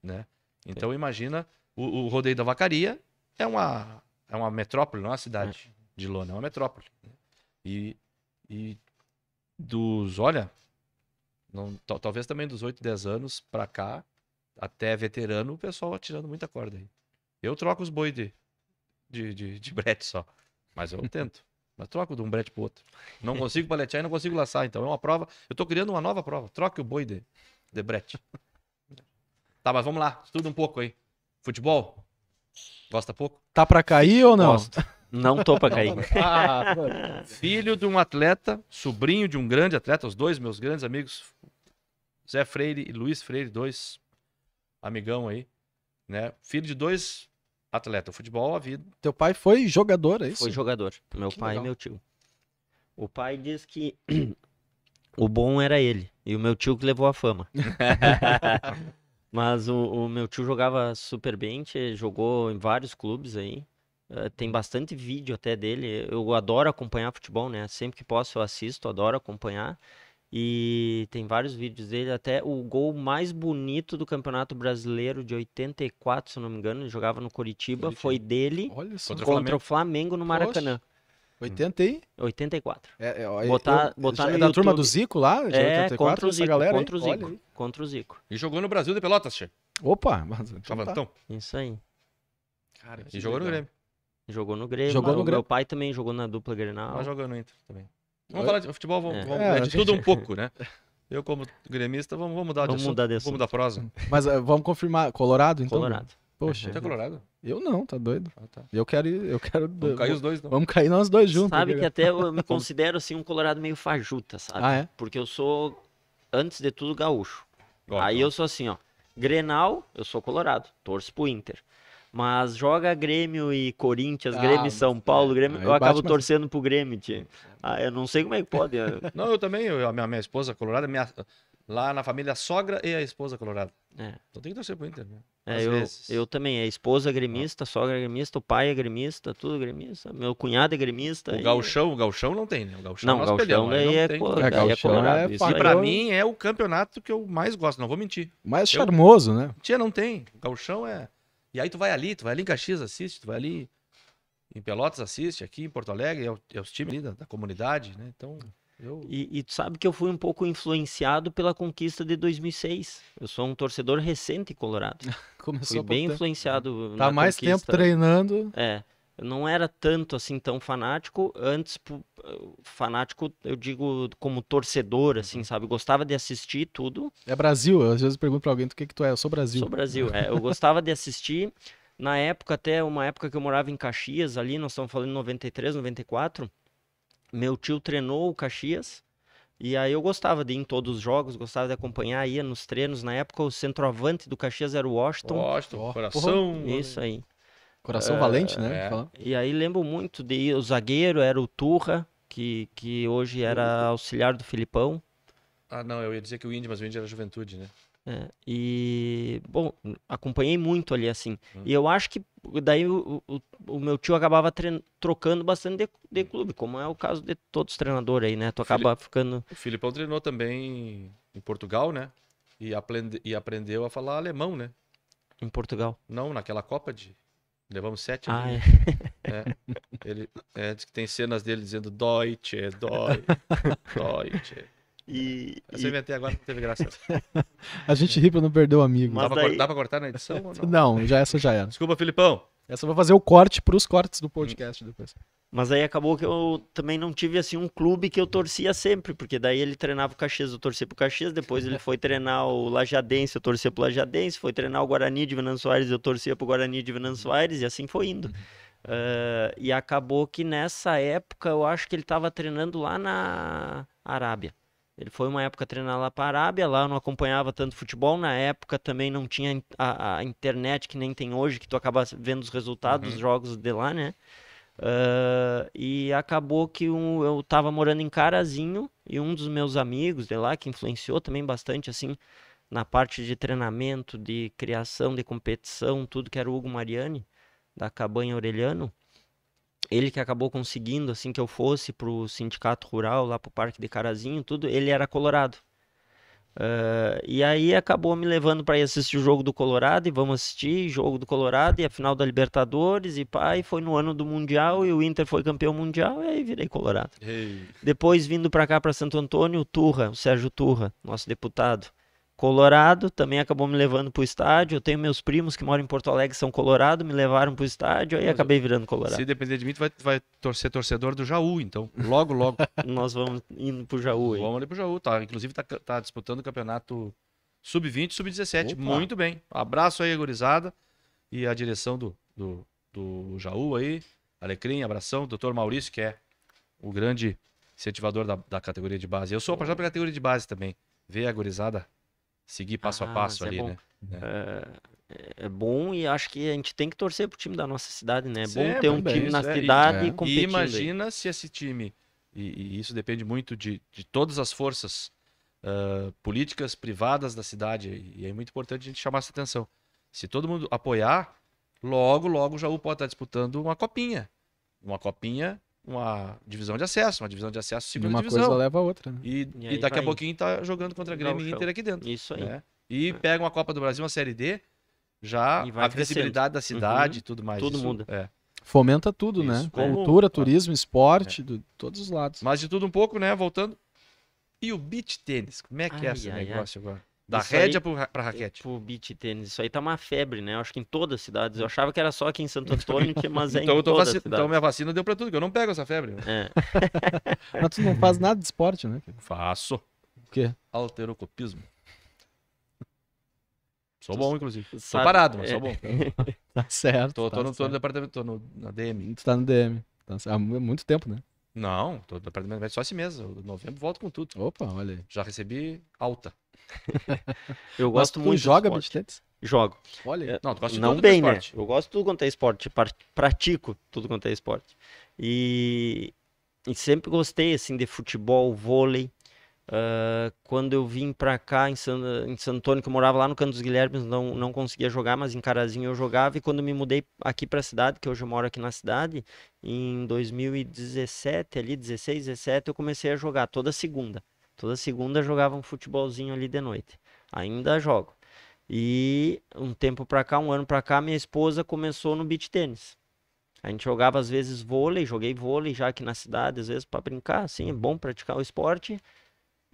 Né? Então, imagina, o Rodeio da Vacaria é uma metrópole, não é uma cidade de lona, é uma metrópole. E olha, talvez também dos 8, 10 anos pra cá, até veterano, o pessoal atirando muita corda aí. Eu troco os boi de brete só, mas eu tento. Mas troco de um brete pro outro. Não consigo paletear e não consigo laçar, então é uma prova. Eu tô criando uma nova prova. Troque o boi de brete. Tá, mas vamos lá, estuda um pouco aí. Futebol? Gosta pouco? Tá pra cair ou não? Gosto. Não tô pra cair. Filho de um atleta, sobrinho de um grande atleta, os 2 meus grandes amigos, Zé Freire e Luiz Freire, 2 amigão aí, né? Filho de 2 atletas, futebol, a vida. Teu pai foi jogador, é isso? Foi jogador. Meu pai legal. e meu tio. O pai diz que o bom era ele e o meu tio que levou a fama. Mas o meu tio jogava super bem, jogou em vários clubes aí. Tem bastante vídeo até dele. Eu adoro acompanhar futebol, né? Sempre que posso eu assisto, adoro acompanhar. E tem vários vídeos dele, até o gol mais bonito do Campeonato Brasileiro de 84, se eu não me engano, ele jogava no Coritiba, foi dele Olha só. contra o Flamengo no Maracanã. 80 aí? 84. Botar no da YouTube. turma do Zico lá, de 84, contra o essa Zico, galera contra o aí? Zico, Olha aí. contra o Zico. E jogou no Brasil de Pelotas, che. Opa, mas então tá. Chavantão. Isso aí. Cara, E jogou no Grêmio. Jogou no Grêmio. Jogou no Meu Grêmio. pai também jogou na dupla Grenal. Mas jogou no Inter também. Vamos falar de futebol, vamos É, de tudo um pouco, né? Eu, como gremista, vamos mudar de Vamos assunto. mudar de Vamos mudar a prosa. Mas vamos confirmar, Colorado então? Colorado. Poxa, Você é colorado? eu não, tá doido. Ah, tá. Eu quero Vamos cair os dois, não. Vamos cair nós dois juntos. Sabe aqui, que né? até eu me considero assim um colorado meio fajuta, sabe? Ah, é? Porque eu sou, antes de tudo, gaúcho. Gosto, Aí eu sou assim, ó. Grenal, eu sou colorado, torço pro Inter. Mas joga Grêmio e Corinthians, Grêmio e São Paulo, Grêmio, aí eu acabo bate, mas- torcendo pro Grêmio, tio. Eu não sei como é que pode. Não, eu também, a minha esposa colorada, lá na família a sogra e a esposa colorada. Então tem que torcer pro Inter, né? Às vezes. Eu também, a esposa é gremista, a sogra é gremista, o pai é gremista, tudo gremista, meu cunhado é gremista. O gauchão não tem, né? O gauchão Não, nós gauchão perdemos, aí daí não é, tem. daí é gauchão colorado. é isso faca. E aí. pra mim é o campeonato que eu mais gosto, não vou mentir. Mais charmoso, né? Tia, não tem. O gauchão é... E aí tu vai ali em Caxias, assiste, tu vai ali em Pelotas, assiste, aqui em Porto Alegre, é os times ali da comunidade, né? Então, E tu sabe que eu fui um pouco influenciado pela conquista de 2006. Eu sou um torcedor recente colorado. Começou Fui há pouco bem tempo. influenciado Tá na mais tempo conquista. treinando. Eu não era tanto assim tão fanático. Antes, fanático, eu digo como torcedor, assim, sabe? Gostava de assistir tudo. É Brasil, eu às vezes pergunto pra alguém, o que tu é? Eu sou Brasil. Sou Brasil, eu gostava de assistir. Na época, até uma época que eu morava em Caxias, ali, nós estamos falando em 93, 94, meu tio treinou o Caxias, e aí eu gostava de ir em todos os jogos, gostava de acompanhar, ia nos treinos. Na época, o centroavante do Caxias era o Washington. Washington, coração. Isso aí. Coração valente, né? é. E aí lembro muito de o zagueiro, era o Turra, que hoje era auxiliar do Filipão. Ah, não, eu ia dizer que o Indy, mas o Indy era Juventude, né? E, bom, acompanhei muito ali, assim. E eu acho que daí o meu tio acabava trocando bastante de clube, como é o caso de todos os treinadores aí, né? Tu acaba ficando... O Filipão treinou também em Portugal, né? E aprendeu a falar alemão, né? Em Portugal. Não, naquela Copa de... Levamos 7 Ah, ali, né? Ele diz que tem cenas dele dizendo Deutsche, Deutsche. Essa eu inventei agora, não teve graça. A gente ri pra não perder o amigo. Mas Dá pra cortar na edição ou não? Não, essa já era. Desculpa, Filipão. Essa eu vou fazer o corte pros cortes do podcast depois. Mas aí acabou que eu também não tive assim um clube que eu torcia sempre, porque daí ele treinava o Caxias, eu torcia pro Caxias, depois ele foi treinar o Lajadense, eu torcia pro Lajadense, foi treinar o Guarani de Venâncio Aires, eu torcia pro Guarani de Venâncio Aires, e assim foi indo. E acabou que nessa época eu acho que ele estava treinando lá na Arábia. Ele foi uma época treinar lá para a Arábia, lá eu não acompanhava tanto futebol, na época também não tinha a internet que nem tem hoje, que tu acaba vendo os resultados dos jogos de lá, né? E acabou que eu tava morando em Carazinho e um dos meus amigos de lá, que influenciou também bastante, assim, na parte de treinamento, de criação, de competição, tudo, que era o Hugo Mariani, da Cabanha Aureliano. Ele que acabou conseguindo, assim, que eu fosse pro sindicato rural, lá pro Parque de Carazinho, tudo, ele era colorado. E aí acabou me levando para ir assistir o jogo do Colorado, e vamos assistir jogo do Colorado e a final da Libertadores, e pá, e foi no ano do Mundial, e o Inter foi campeão mundial, e aí virei colorado. Depois, vindo para cá, para Santo Antônio, o Sérgio Turra, nosso deputado, colorado, também acabou me levando pro estádio. Eu tenho meus primos que moram em Porto Alegre, são colorado, me levaram pro estádio, aí acabei virando colorado. Se depender de mim, tu vai torcedor do Jaú, então. Logo. Nós vamos indo pro Jaú aí. Vamos ali pro Jaú, tá? Inclusive tá disputando o campeonato Sub-20, Sub-17. Muito bem. Abraço aí, gurizada. E a direção do Jaú aí. Alecrim, abração. Doutor Maurício, que é o grande incentivador da categoria de base. Eu sou apaixonado pela categoria de base também. Ver a gurizada seguir passo a passo ali, bom. né? É bom, e acho que a gente tem que torcer pro time da nossa cidade, né? É bom Sempre, ter um time na cidade competindo. E imagina se esse time, e isso depende muito de todas as forças políticas privadas da cidade, e é muito importante a gente chamar essa atenção. Se todo mundo apoiar, logo o Jaú pode estar disputando uma copinha. Uma divisão de acesso, segunda divisão. Uma coisa leva a outra, né? E daqui a pouquinho tá jogando contra Grêmio e Inter aqui dentro. Isso aí. Né? E pega uma Copa do Brasil, uma Série D, já a visibilidade da cidade e tudo mais. Tudo isso, muda. Fomenta tudo, né? Cultura, turismo, esporte, de todos os lados. Mas de tudo um pouco, né? Voltando. E o beach tênis? Como é que é esse negócio agora? Da Isso rédea aí, pra raquete. Pro beach tênis. Isso aí tá uma febre, né? Eu acho que em todas as cidades. Eu achava que era só aqui em Santo Antônio, mas é Então, em todas as cidades. então minha vacina deu pra tudo, que eu não pego essa febre. Mas tu não faz nada de esporte, né? Faço. O quê? Alterocopismo. Sou bom, inclusive. Tô Sabe- parado, mas sou bom. Tá certo. Tô no departamento, tô na DM. Tu tá no DM. Há muito tempo, né? Não, tô no departamento médico só esse mês. Em novembro volto com tudo. Opa, olha aí. Já recebi alta. Eu Mas gosto tu muito de joga esporte. beach tennis? Jogo. Olha aí. Não, tu gosta de Não todo bem, esporte. né? Eu gosto de tudo quanto é esporte. Pratico tudo quanto é esporte. E sempre gostei, assim, de futebol, vôlei. Quando eu vim pra cá em Santo Antônio, que eu morava lá no Canto dos Guilhermes, não conseguia jogar, mas em Carazinho eu jogava. E quando me mudei aqui pra cidade, que hoje eu moro aqui na cidade, em 2017, ali, 16, 17, eu comecei a jogar toda segunda. Toda segunda eu jogava um futebolzinho ali de noite. Ainda jogo. E um tempo pra cá, um ano pra cá, minha esposa começou no beach tênis. A gente jogava às vezes vôlei, joguei vôlei já aqui na cidade, às vezes para brincar, assim, é bom praticar o esporte.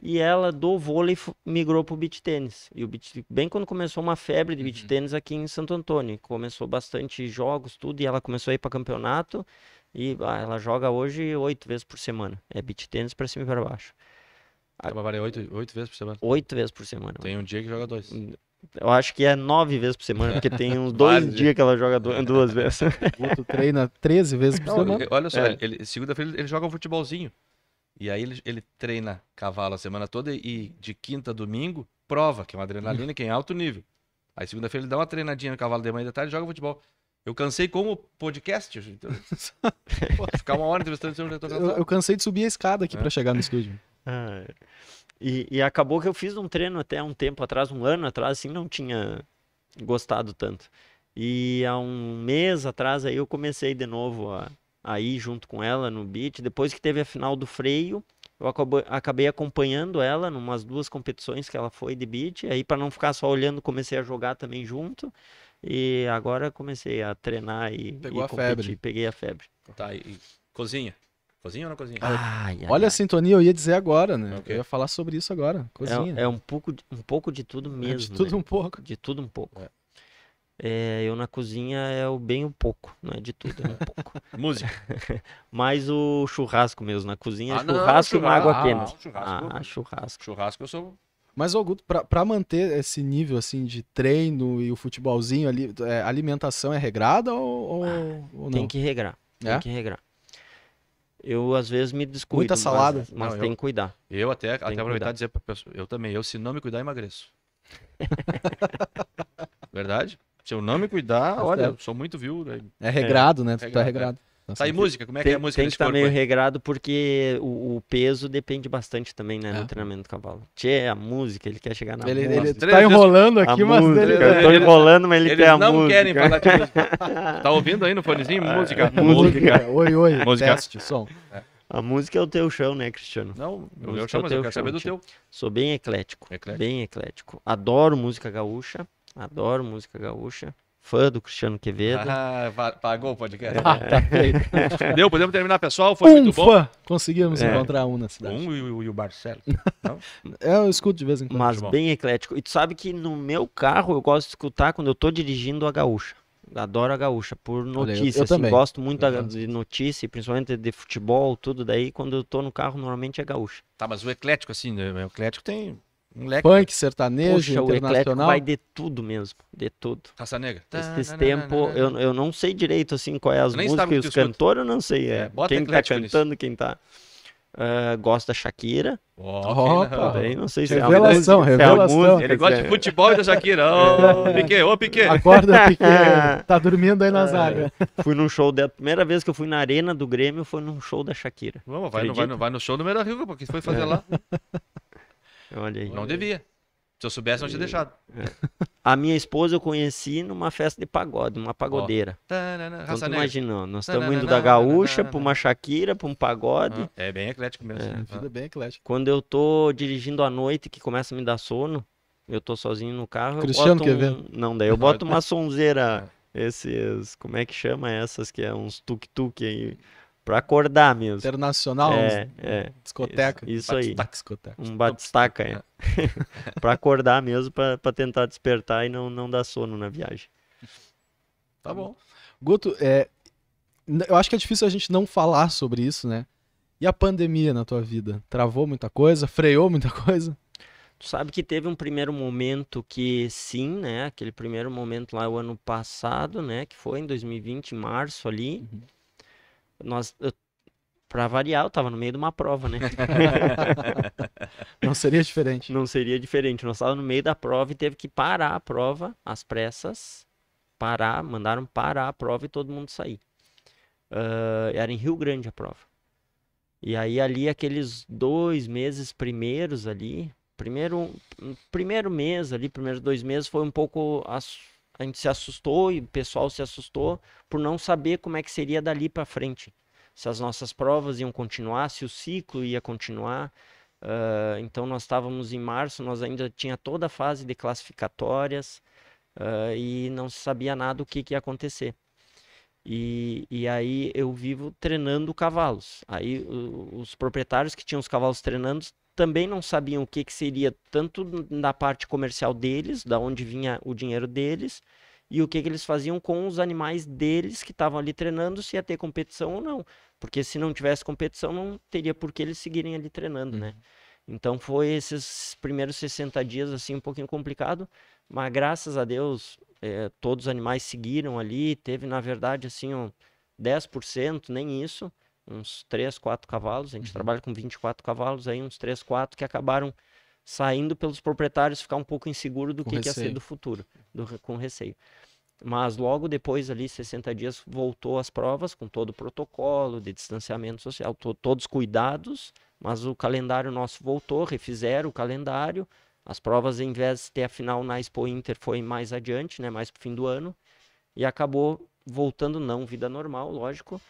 E ela do vôlei migrou pro beach tênis. E o bem quando começou uma febre de beach tênis aqui em Santo Antônio, começou bastante jogos, tudo, e ela começou a ir para campeonato. E ela joga hoje 8 vezes por semana. É beach tênis para cima e para baixo. Trabalha 8 vezes por semana. 8 vezes por semana. Tem um dia que joga 2. Eu acho que é 9 vezes por semana, porque tem uns 2 dias que ela joga 2 vezes. O Guto treina 13 vezes por semana. Olha só, segunda-feira ele joga um futebolzinho. E aí ele treina cavalo a semana toda e de quinta a domingo, prova, que é uma adrenalina que é em alto nível. Aí segunda-feira ele dá uma treinadinha no cavalo de manhã e de tarde e joga futebol. Eu cansei como podcast. Então, ficar uma hora entrevistando esse eu cansei de subir a escada aqui pra chegar no estúdio. E acabou que eu fiz um treino até um tempo atrás, um ano atrás, assim, não tinha gostado tanto. E há um mês atrás aí eu comecei de novo a ir junto com ela no beach. Depois que teve a final do freio, eu acabei acompanhando ela numas 2 competições que ela foi de beach. Aí para não ficar só olhando, comecei a jogar também junto. E agora comecei a treinar e Pegou a competir. febre. Peguei a febre. Tá, e cozinha? Cozinha ou não cozinha? Olha a sintonia, eu ia dizer agora, né? Okay. Eu ia falar sobre isso agora. Cozinha. É um pouco de tudo mesmo. De tudo, né? Um pouco. De tudo um pouco. Eu na cozinha é o bem um pouco, não é de tudo, é um pouco. Música. Mas o churrasco mesmo, na cozinha é churrasco e uma água quente. Churrasco. Churrasco eu sou... Mas, Guto, pra manter esse nível assim de treino e o futebolzinho ali, a alimentação é regrada ou não? Tem que regrar. Tem que regrar. Eu, às vezes, me descuido. Muita salada. Mas tem que cuidar. Eu até aproveitar e dizer pra pessoa, eu também, se não me cuidar, emagreço. Verdade? Se eu não me cuidar, olha, eu sou muito viu. É regrado, né? Tu tá regrado. Tá aí música, como é que é a música Tem que nesse estar corpo meio aí? regrado porque o peso depende bastante também, né, no treinamento do cavalo. Tchê, a música, ele quer chegar na música. Ele tá enrolando aqui, mas ele... Eu tô enrolando, mas ele quer a música. Eles não querem falar de música. Tá ouvindo aí no fonezinho? Música. Oi, música. Teste, som. A música é o teu chão, né, Cristiano? Não, eu chamo, mas eu quero saber do teu. Sou bem eclético. Bem eclético. Adoro música gaúcha. Fã do Cristiano Quevedo. Pagou o podcast. Tá feito. Deu, podemos terminar, pessoal. Foi muito bom. Fã. Conseguimos encontrar um na cidade. E o Barcelos. Eu escuto de vez em quando. Mas bem eclético. E tu sabe que no meu carro eu gosto de escutar quando eu tô dirigindo a gaúcha. Adoro a gaúcha, por notícia. Eu também. Gosto muito de notícia, principalmente de futebol, tudo daí. Quando eu tô no carro, normalmente é gaúcha. Tá, mas o eclético, assim, o eclético tem um leque. Funk, sertanejo, Poxa, o eclético internacional. vai de tudo mesmo, de tudo. Raça Negra. Esses tempos, eu não sei direito, assim, qual é as Nem músicas sabe e o que os tu escuta. cantores, eu não sei. Bota Quem tá eclético cantando, quem tá... gosto da Shakira. Opa! Também, não sei se Revelação, é a revelação. música, Ele gosta de futebol e da Shakira. Ô, Piquet. Acorda, Piquet. Tá dormindo aí na zaga. Fui num show dela. Primeira vez que eu fui na arena do Grêmio foi num show da Shakira. Vamos, vai no show do Beira Rio, porque foi fazer lá. Olha aí. Não devia. Se eu soubesse, não tinha deixado. A minha esposa eu conheci numa festa de pagode, uma pagodeira. Então Raça tu Negra. imagina, nós estamos indo da gaúcha pra uma Shakira, pra um pagode. É bem eclético mesmo. Vida bem eclética. Quando eu tô dirigindo à noite, que começa a me dar sono, eu tô sozinho no carro, Cristiano eu boto Quevedo. Não, daí eu boto uma sonzeira, esses, como é que chama essas, que é uns tuk-tuk aí, pra acordar mesmo. Internacional, discoteca. Isso aí. Discoteca. Um batistaca, pra acordar mesmo, pra tentar despertar e não dar sono na viagem. Tá bom. Guto, eu acho que é difícil a gente não falar sobre isso, né? E a pandemia na tua vida? Travou muita coisa? Freou muita coisa? Tu sabe que teve um primeiro momento que sim, né? Aquele primeiro momento lá o ano passado, né? Que foi em 2020, em março ali. Pra variar, eu tava no meio de uma prova, né? Não seria diferente. Não seria diferente. Nós estávamos no meio da prova e teve que parar a prova, às pressas. Mandaram parar a prova e todo mundo sair. Era em Rio Grande a prova. E aí ali, aqueles 2 meses primeiros ali, primeiro mês ali, primeiros 2 meses, foi um pouco... A gente se assustou e o pessoal se assustou por não saber como é que seria dali para frente. Se as nossas provas iam continuar, se o ciclo ia continuar. Então nós estávamos em março, nós ainda tinha toda a fase de classificatórias e não se sabia nada o que ia acontecer. E aí eu vivo treinando cavalos. Aí os proprietários que tinham os cavalos treinando também não sabiam o que seria tanto da parte comercial deles, da onde vinha o dinheiro deles, e o que eles faziam com os animais deles que estavam ali treinando, se ia ter competição ou não. Porque se não tivesse competição, não teria por que eles seguirem ali treinando, né? Então foi esses primeiros 60 dias assim um pouquinho complicado, mas graças a Deus todos os animais seguiram ali, teve na verdade assim 10%, nem isso, uns 3, 4 cavalos, a gente trabalha com 24 cavalos aí, uns 3, 4 que acabaram saindo pelos proprietários ficar um pouco inseguro do que ia ser do futuro, com receio. Mas logo depois ali, 60 dias, voltou às provas com todo o protocolo de distanciamento social, todos cuidados, mas o calendário nosso voltou, refizeram o calendário. As provas, em vez de ter a final na Expo Inter, foi mais adiante, né, mais pro fim do ano, e acabou voltando não vida normal, lógico,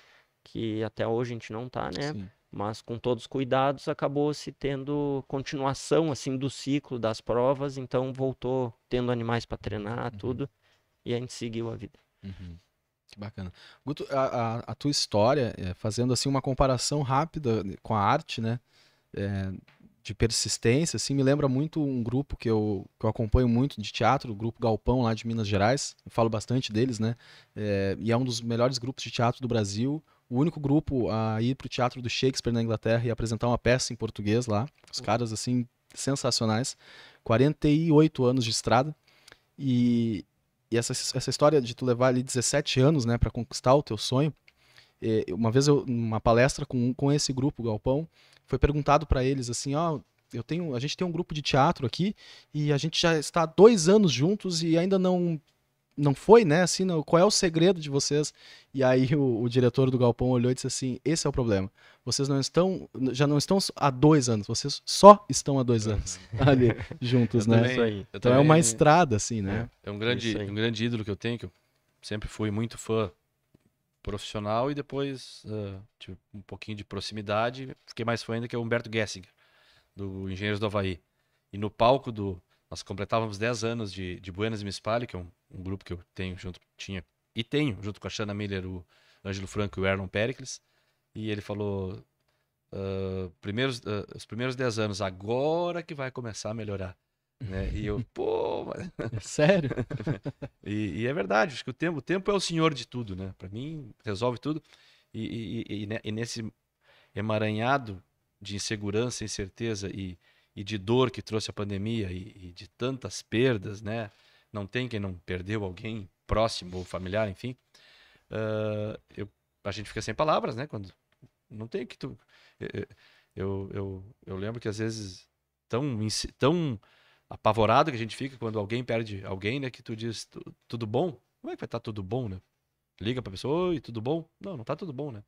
que até hoje a gente não tá, né? Sim. Mas com todos os cuidados acabou se tendo continuação assim do ciclo das provas, então voltou tendo animais para treinar, tudo. E a gente seguiu a vida. Que bacana. Guto, a tua história, fazendo assim uma comparação rápida com a arte, né? De persistência, assim, me lembra muito um grupo que eu acompanho muito de teatro, o Grupo Galpão, lá de Minas Gerais. Eu falo bastante deles, né? E é um dos melhores grupos de teatro do Brasil. O único grupo a ir para o Teatro do Shakespeare na Inglaterra e apresentar uma peça em português lá. Os caras, assim, sensacionais. 48 anos de estrada. E essa história de tu levar ali 17 anos, né, para conquistar o teu sonho. Uma vez numa palestra com esse grupo Galpão, foi perguntado para eles assim, a gente tem um grupo de teatro aqui e a gente já está há 2 anos juntos e ainda não foi, né, assim, qual é o segredo de vocês? E aí o diretor do Galpão olhou e disse assim, esse é o problema, vocês já não estão há 2 anos, vocês só estão há 2 anos ali juntos, né? Então é uma estrada, assim, né? É um grande ídolo que eu tenho, que eu sempre fui muito fã profissional e depois tive um pouquinho de proximidade, fiquei mais fã ainda, que é o Humberto Gessinger, do Engenheiros do Havaí. E no palco nós completávamos 10 anos de Buenas e Me Espalhe, que é um grupo que eu tenho tenho junto com a Shanna Miller, o Ângelo Franco e o Erlon Pericles, e ele falou, os primeiros 10 anos, agora que vai começar a melhorar. Né? E eu, mas... Sério? e é verdade, acho que o tempo é o senhor de tudo, né? Para mim, resolve tudo. E nesse emaranhado de insegurança, incerteza e de dor que trouxe a pandemia e de tantas perdas, né? Não tem quem não perdeu alguém próximo ou familiar, enfim. A gente fica sem palavras, né? Quando não tem que tu... Eu lembro que às vezes tão apavorado que a gente fica quando alguém perde alguém, né? Que tu diz, tudo bom? Como é que vai estar tudo bom, né? Liga pra pessoa, oi, tudo bom? Não tá tudo bom, né?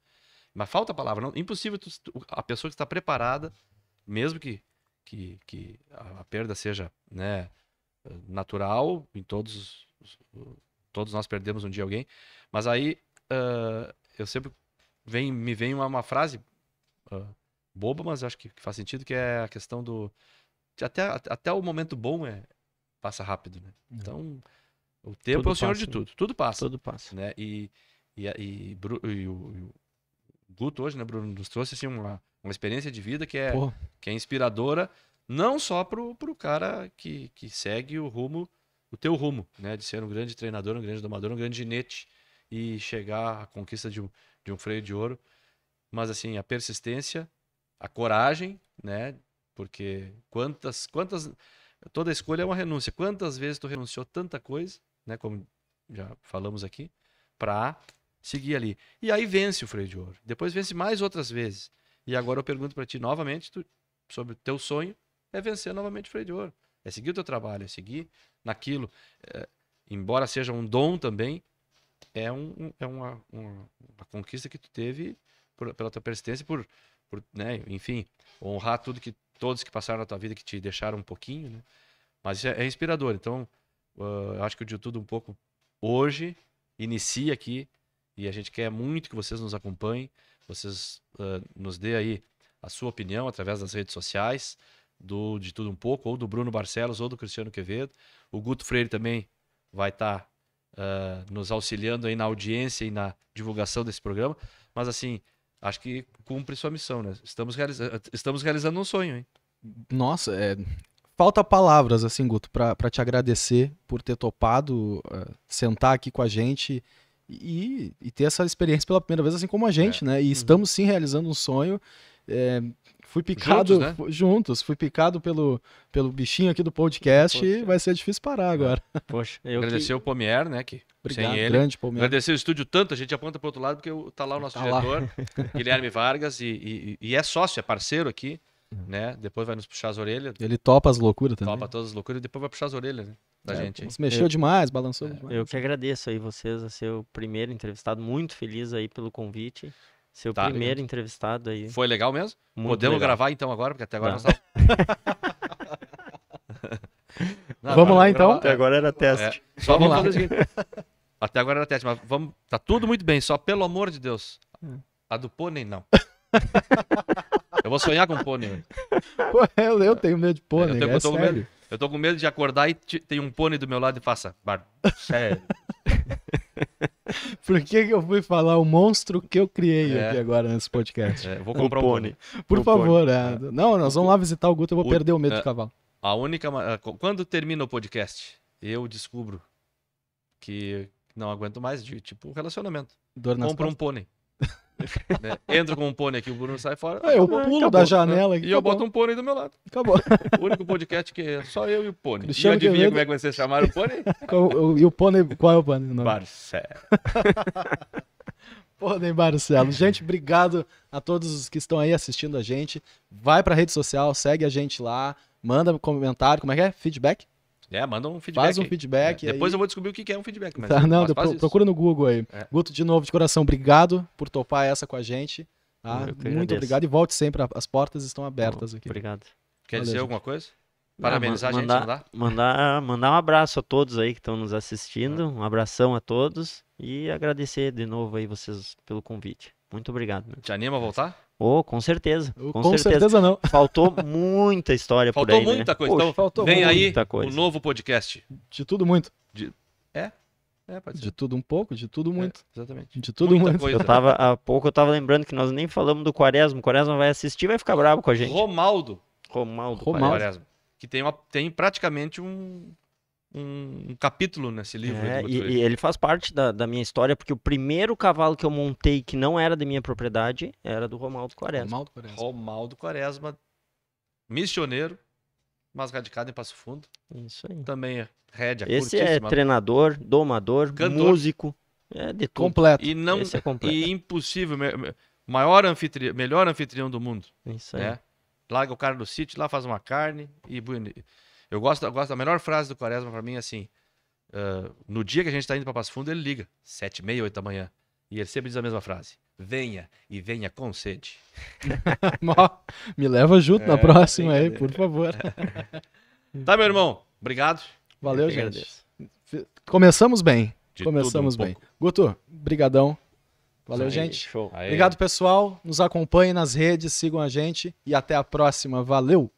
Mas falta a palavra. Impossível a pessoa que está preparada, mesmo que a perda seja, né, natural, todos nós perdemos um dia alguém, mas aí eu sempre me vem uma frase boba, mas acho que faz sentido, que é a questão até o momento bom passa rápido, né? Então, o tempo é o senhor de tudo. Tudo passa. Tudo passa. Né? E o Guto hoje, né, Bruno, nos trouxe assim, uma experiência de vida que é inspiradora, não só pro cara que segue o teu rumo, né? De ser um grande treinador, um grande domador, um grande ginete e chegar à conquista de um freio de ouro. Mas, assim, a persistência, a coragem, né? Porque toda escolha é uma renúncia. Quantas vezes tu renunciou tanta coisa, né? Como já falamos aqui, para seguir ali. E aí vence o freio de ouro. Depois vence mais outras vezes. E agora eu pergunto para ti novamente sobre o teu sonho, é vencer novamente o freio de ouro. É seguir o teu trabalho, é seguir naquilo. Embora seja um dom também, é uma conquista que tu teve pela tua persistência, por né, enfim, honrar todos que passaram na tua vida, que te deixaram um pouquinho, né? Mas isso é inspirador. Então, eu acho que o De Tudo Um Pouco hoje inicia aqui e a gente quer muito que vocês nos acompanhem, vocês nos dê aí a sua opinião através das redes sociais, do De Tudo Um Pouco, ou do Bruno Barcelos, ou do Cristiano Quevedo. O Guto Freire também vai estar nos auxiliando aí na audiência e na divulgação desse programa. Mas assim, acho que cumpre sua missão, né? Estamos realizando um sonho, hein? Nossa, falta palavras, assim, Guto, pra te agradecer por ter topado sentar aqui com a gente e ter essa experiência pela primeira vez, assim como a gente, né? E estamos sim realizando um sonho. Fui picado juntos, fui picado pelo bichinho aqui do podcast. Poxa. E vai ser difícil parar agora. Poxa, Agradecer o Pomier, né? Que Obrigado, sem ele. grande Palmeiras. Agradecer o estúdio tanto, a gente aponta pro outro lado, porque tá lá o nosso diretor, Guilherme Vargas, e é sócio, é parceiro aqui, né? Depois vai nos puxar as orelhas. Ele topa as loucuras também. Topa todas as loucuras e depois vai puxar as orelhas, né? Da gente. Se mexeu demais, balançou demais. Eu que agradeço aí vocês a ser o primeiro entrevistado. Muito feliz aí pelo convite. Ser o Tá, primeiro entrevistado aí. Foi legal mesmo? Muito Podemos legal. gravar então agora, porque até agora Tá. Não, Vamos lá, agora então? Até agora era teste. Só Vamos vamos lá. fazer o seguinte. Até agora era teste, mas vamos. Tá tudo muito bem, só pelo amor de Deus. A do pônei, não. Eu vou sonhar com pônei. Né? Pô, eu tenho medo de pônei, eu tô com sério. medo. Eu tô com medo de acordar e tem um pônei do meu lado e faça. Sério. Por que eu fui falar o monstro que eu criei É. aqui agora nesse podcast? Eu vou comprar um pônei. Por o favor, Não, nós vamos lá visitar o Guto, eu vou O- perder o medo é. de cavalo. A única. Quando termina o podcast, eu descubro que não aguento mais de tipo relacionamento. Dor nas Compro um pônei. Né? Entro com um pônei aqui, o Bruno sai fora. Eu acabou, pulo acabou, da né? janela aqui. E eu boto um pônei do meu lado. Acabou. O único podcast que é só eu e o pônei. E Cristiano adivinha Quevedo. como é que vocês chamaram o pônei? E o pônei, qual é o pônei? Não. Barcelo. Pônei Barcelos. Gente, obrigado a todos os que estão aí assistindo a gente. Vai pra rede social, segue a gente lá, manda um comentário, como é que é? Feedback? Manda um feedback. Faz um aí. feedback. Depois aí. eu vou descobrir o que é um feedback. Mas, Tá, não, mas depois faz isso. procura no Google aí. É. Guto, de novo, de coração, obrigado por topar essa com a gente. Tá? Eu que Muito agradeço. obrigado e volte sempre, as portas estão abertas aqui. Obrigado. Quer Valeu, dizer gente. alguma coisa? Parabenizar a gente, não dá? Mandar um abraço a todos aí que estão nos assistindo. Um abração a todos. E agradecer de novo aí vocês pelo convite. Muito obrigado. Meu. Te anima a voltar? Oh, com certeza. Com certeza não. Faltou muita história por Faltou aí, muita né? coisa. Poxa, Então, faltou vem aí muita coisa. o novo podcast. De tudo muito. Pode ser. De tudo um pouco, de tudo muito. Exatamente. De tudo Muita muito. coisa. Há pouco eu tava lembrando que nós nem falamos do Quaresma. O Quaresma vai assistir e vai ficar bravo com a gente. Romaldo Romaldo. Romaldo. Quaresma. Que tem praticamente um capítulo nesse livro. aí do Guto Freire. E ele faz parte da minha história, porque o primeiro cavalo que eu montei que não era da minha propriedade era do Romaldo Quaresma. Romaldo Quaresma. Romaldo Quaresma, missioneiro, mas radicado em Passo Fundo. Isso aí. Também é rédea Esse é curtíssima. treinador, domador, Cantor. músico, de tudo. Completo. E não Esse é completo. e impossível, melhor anfitrião do mundo, Isso aí. né? Larga o cara do sítio, lá faz uma carne e eu gosto a melhor frase do Quaresma pra mim é assim, no dia que a gente tá indo pra Passo Fundo, ele liga, 7h30, 8 da manhã, e ele sempre diz a mesma frase: venha e venha com sede. Me leva junto na próxima aí, por favor. Tá, meu irmão? Obrigado. Valeu, Eu que gente. agradeço. Começamos bem. De Começamos tudo um bem. pouco. Guto, brigadão. Valeu, Isso aí, gente. Show. Aê. Obrigado, pessoal. Nos acompanhem nas redes, sigam a gente e até a próxima. Valeu!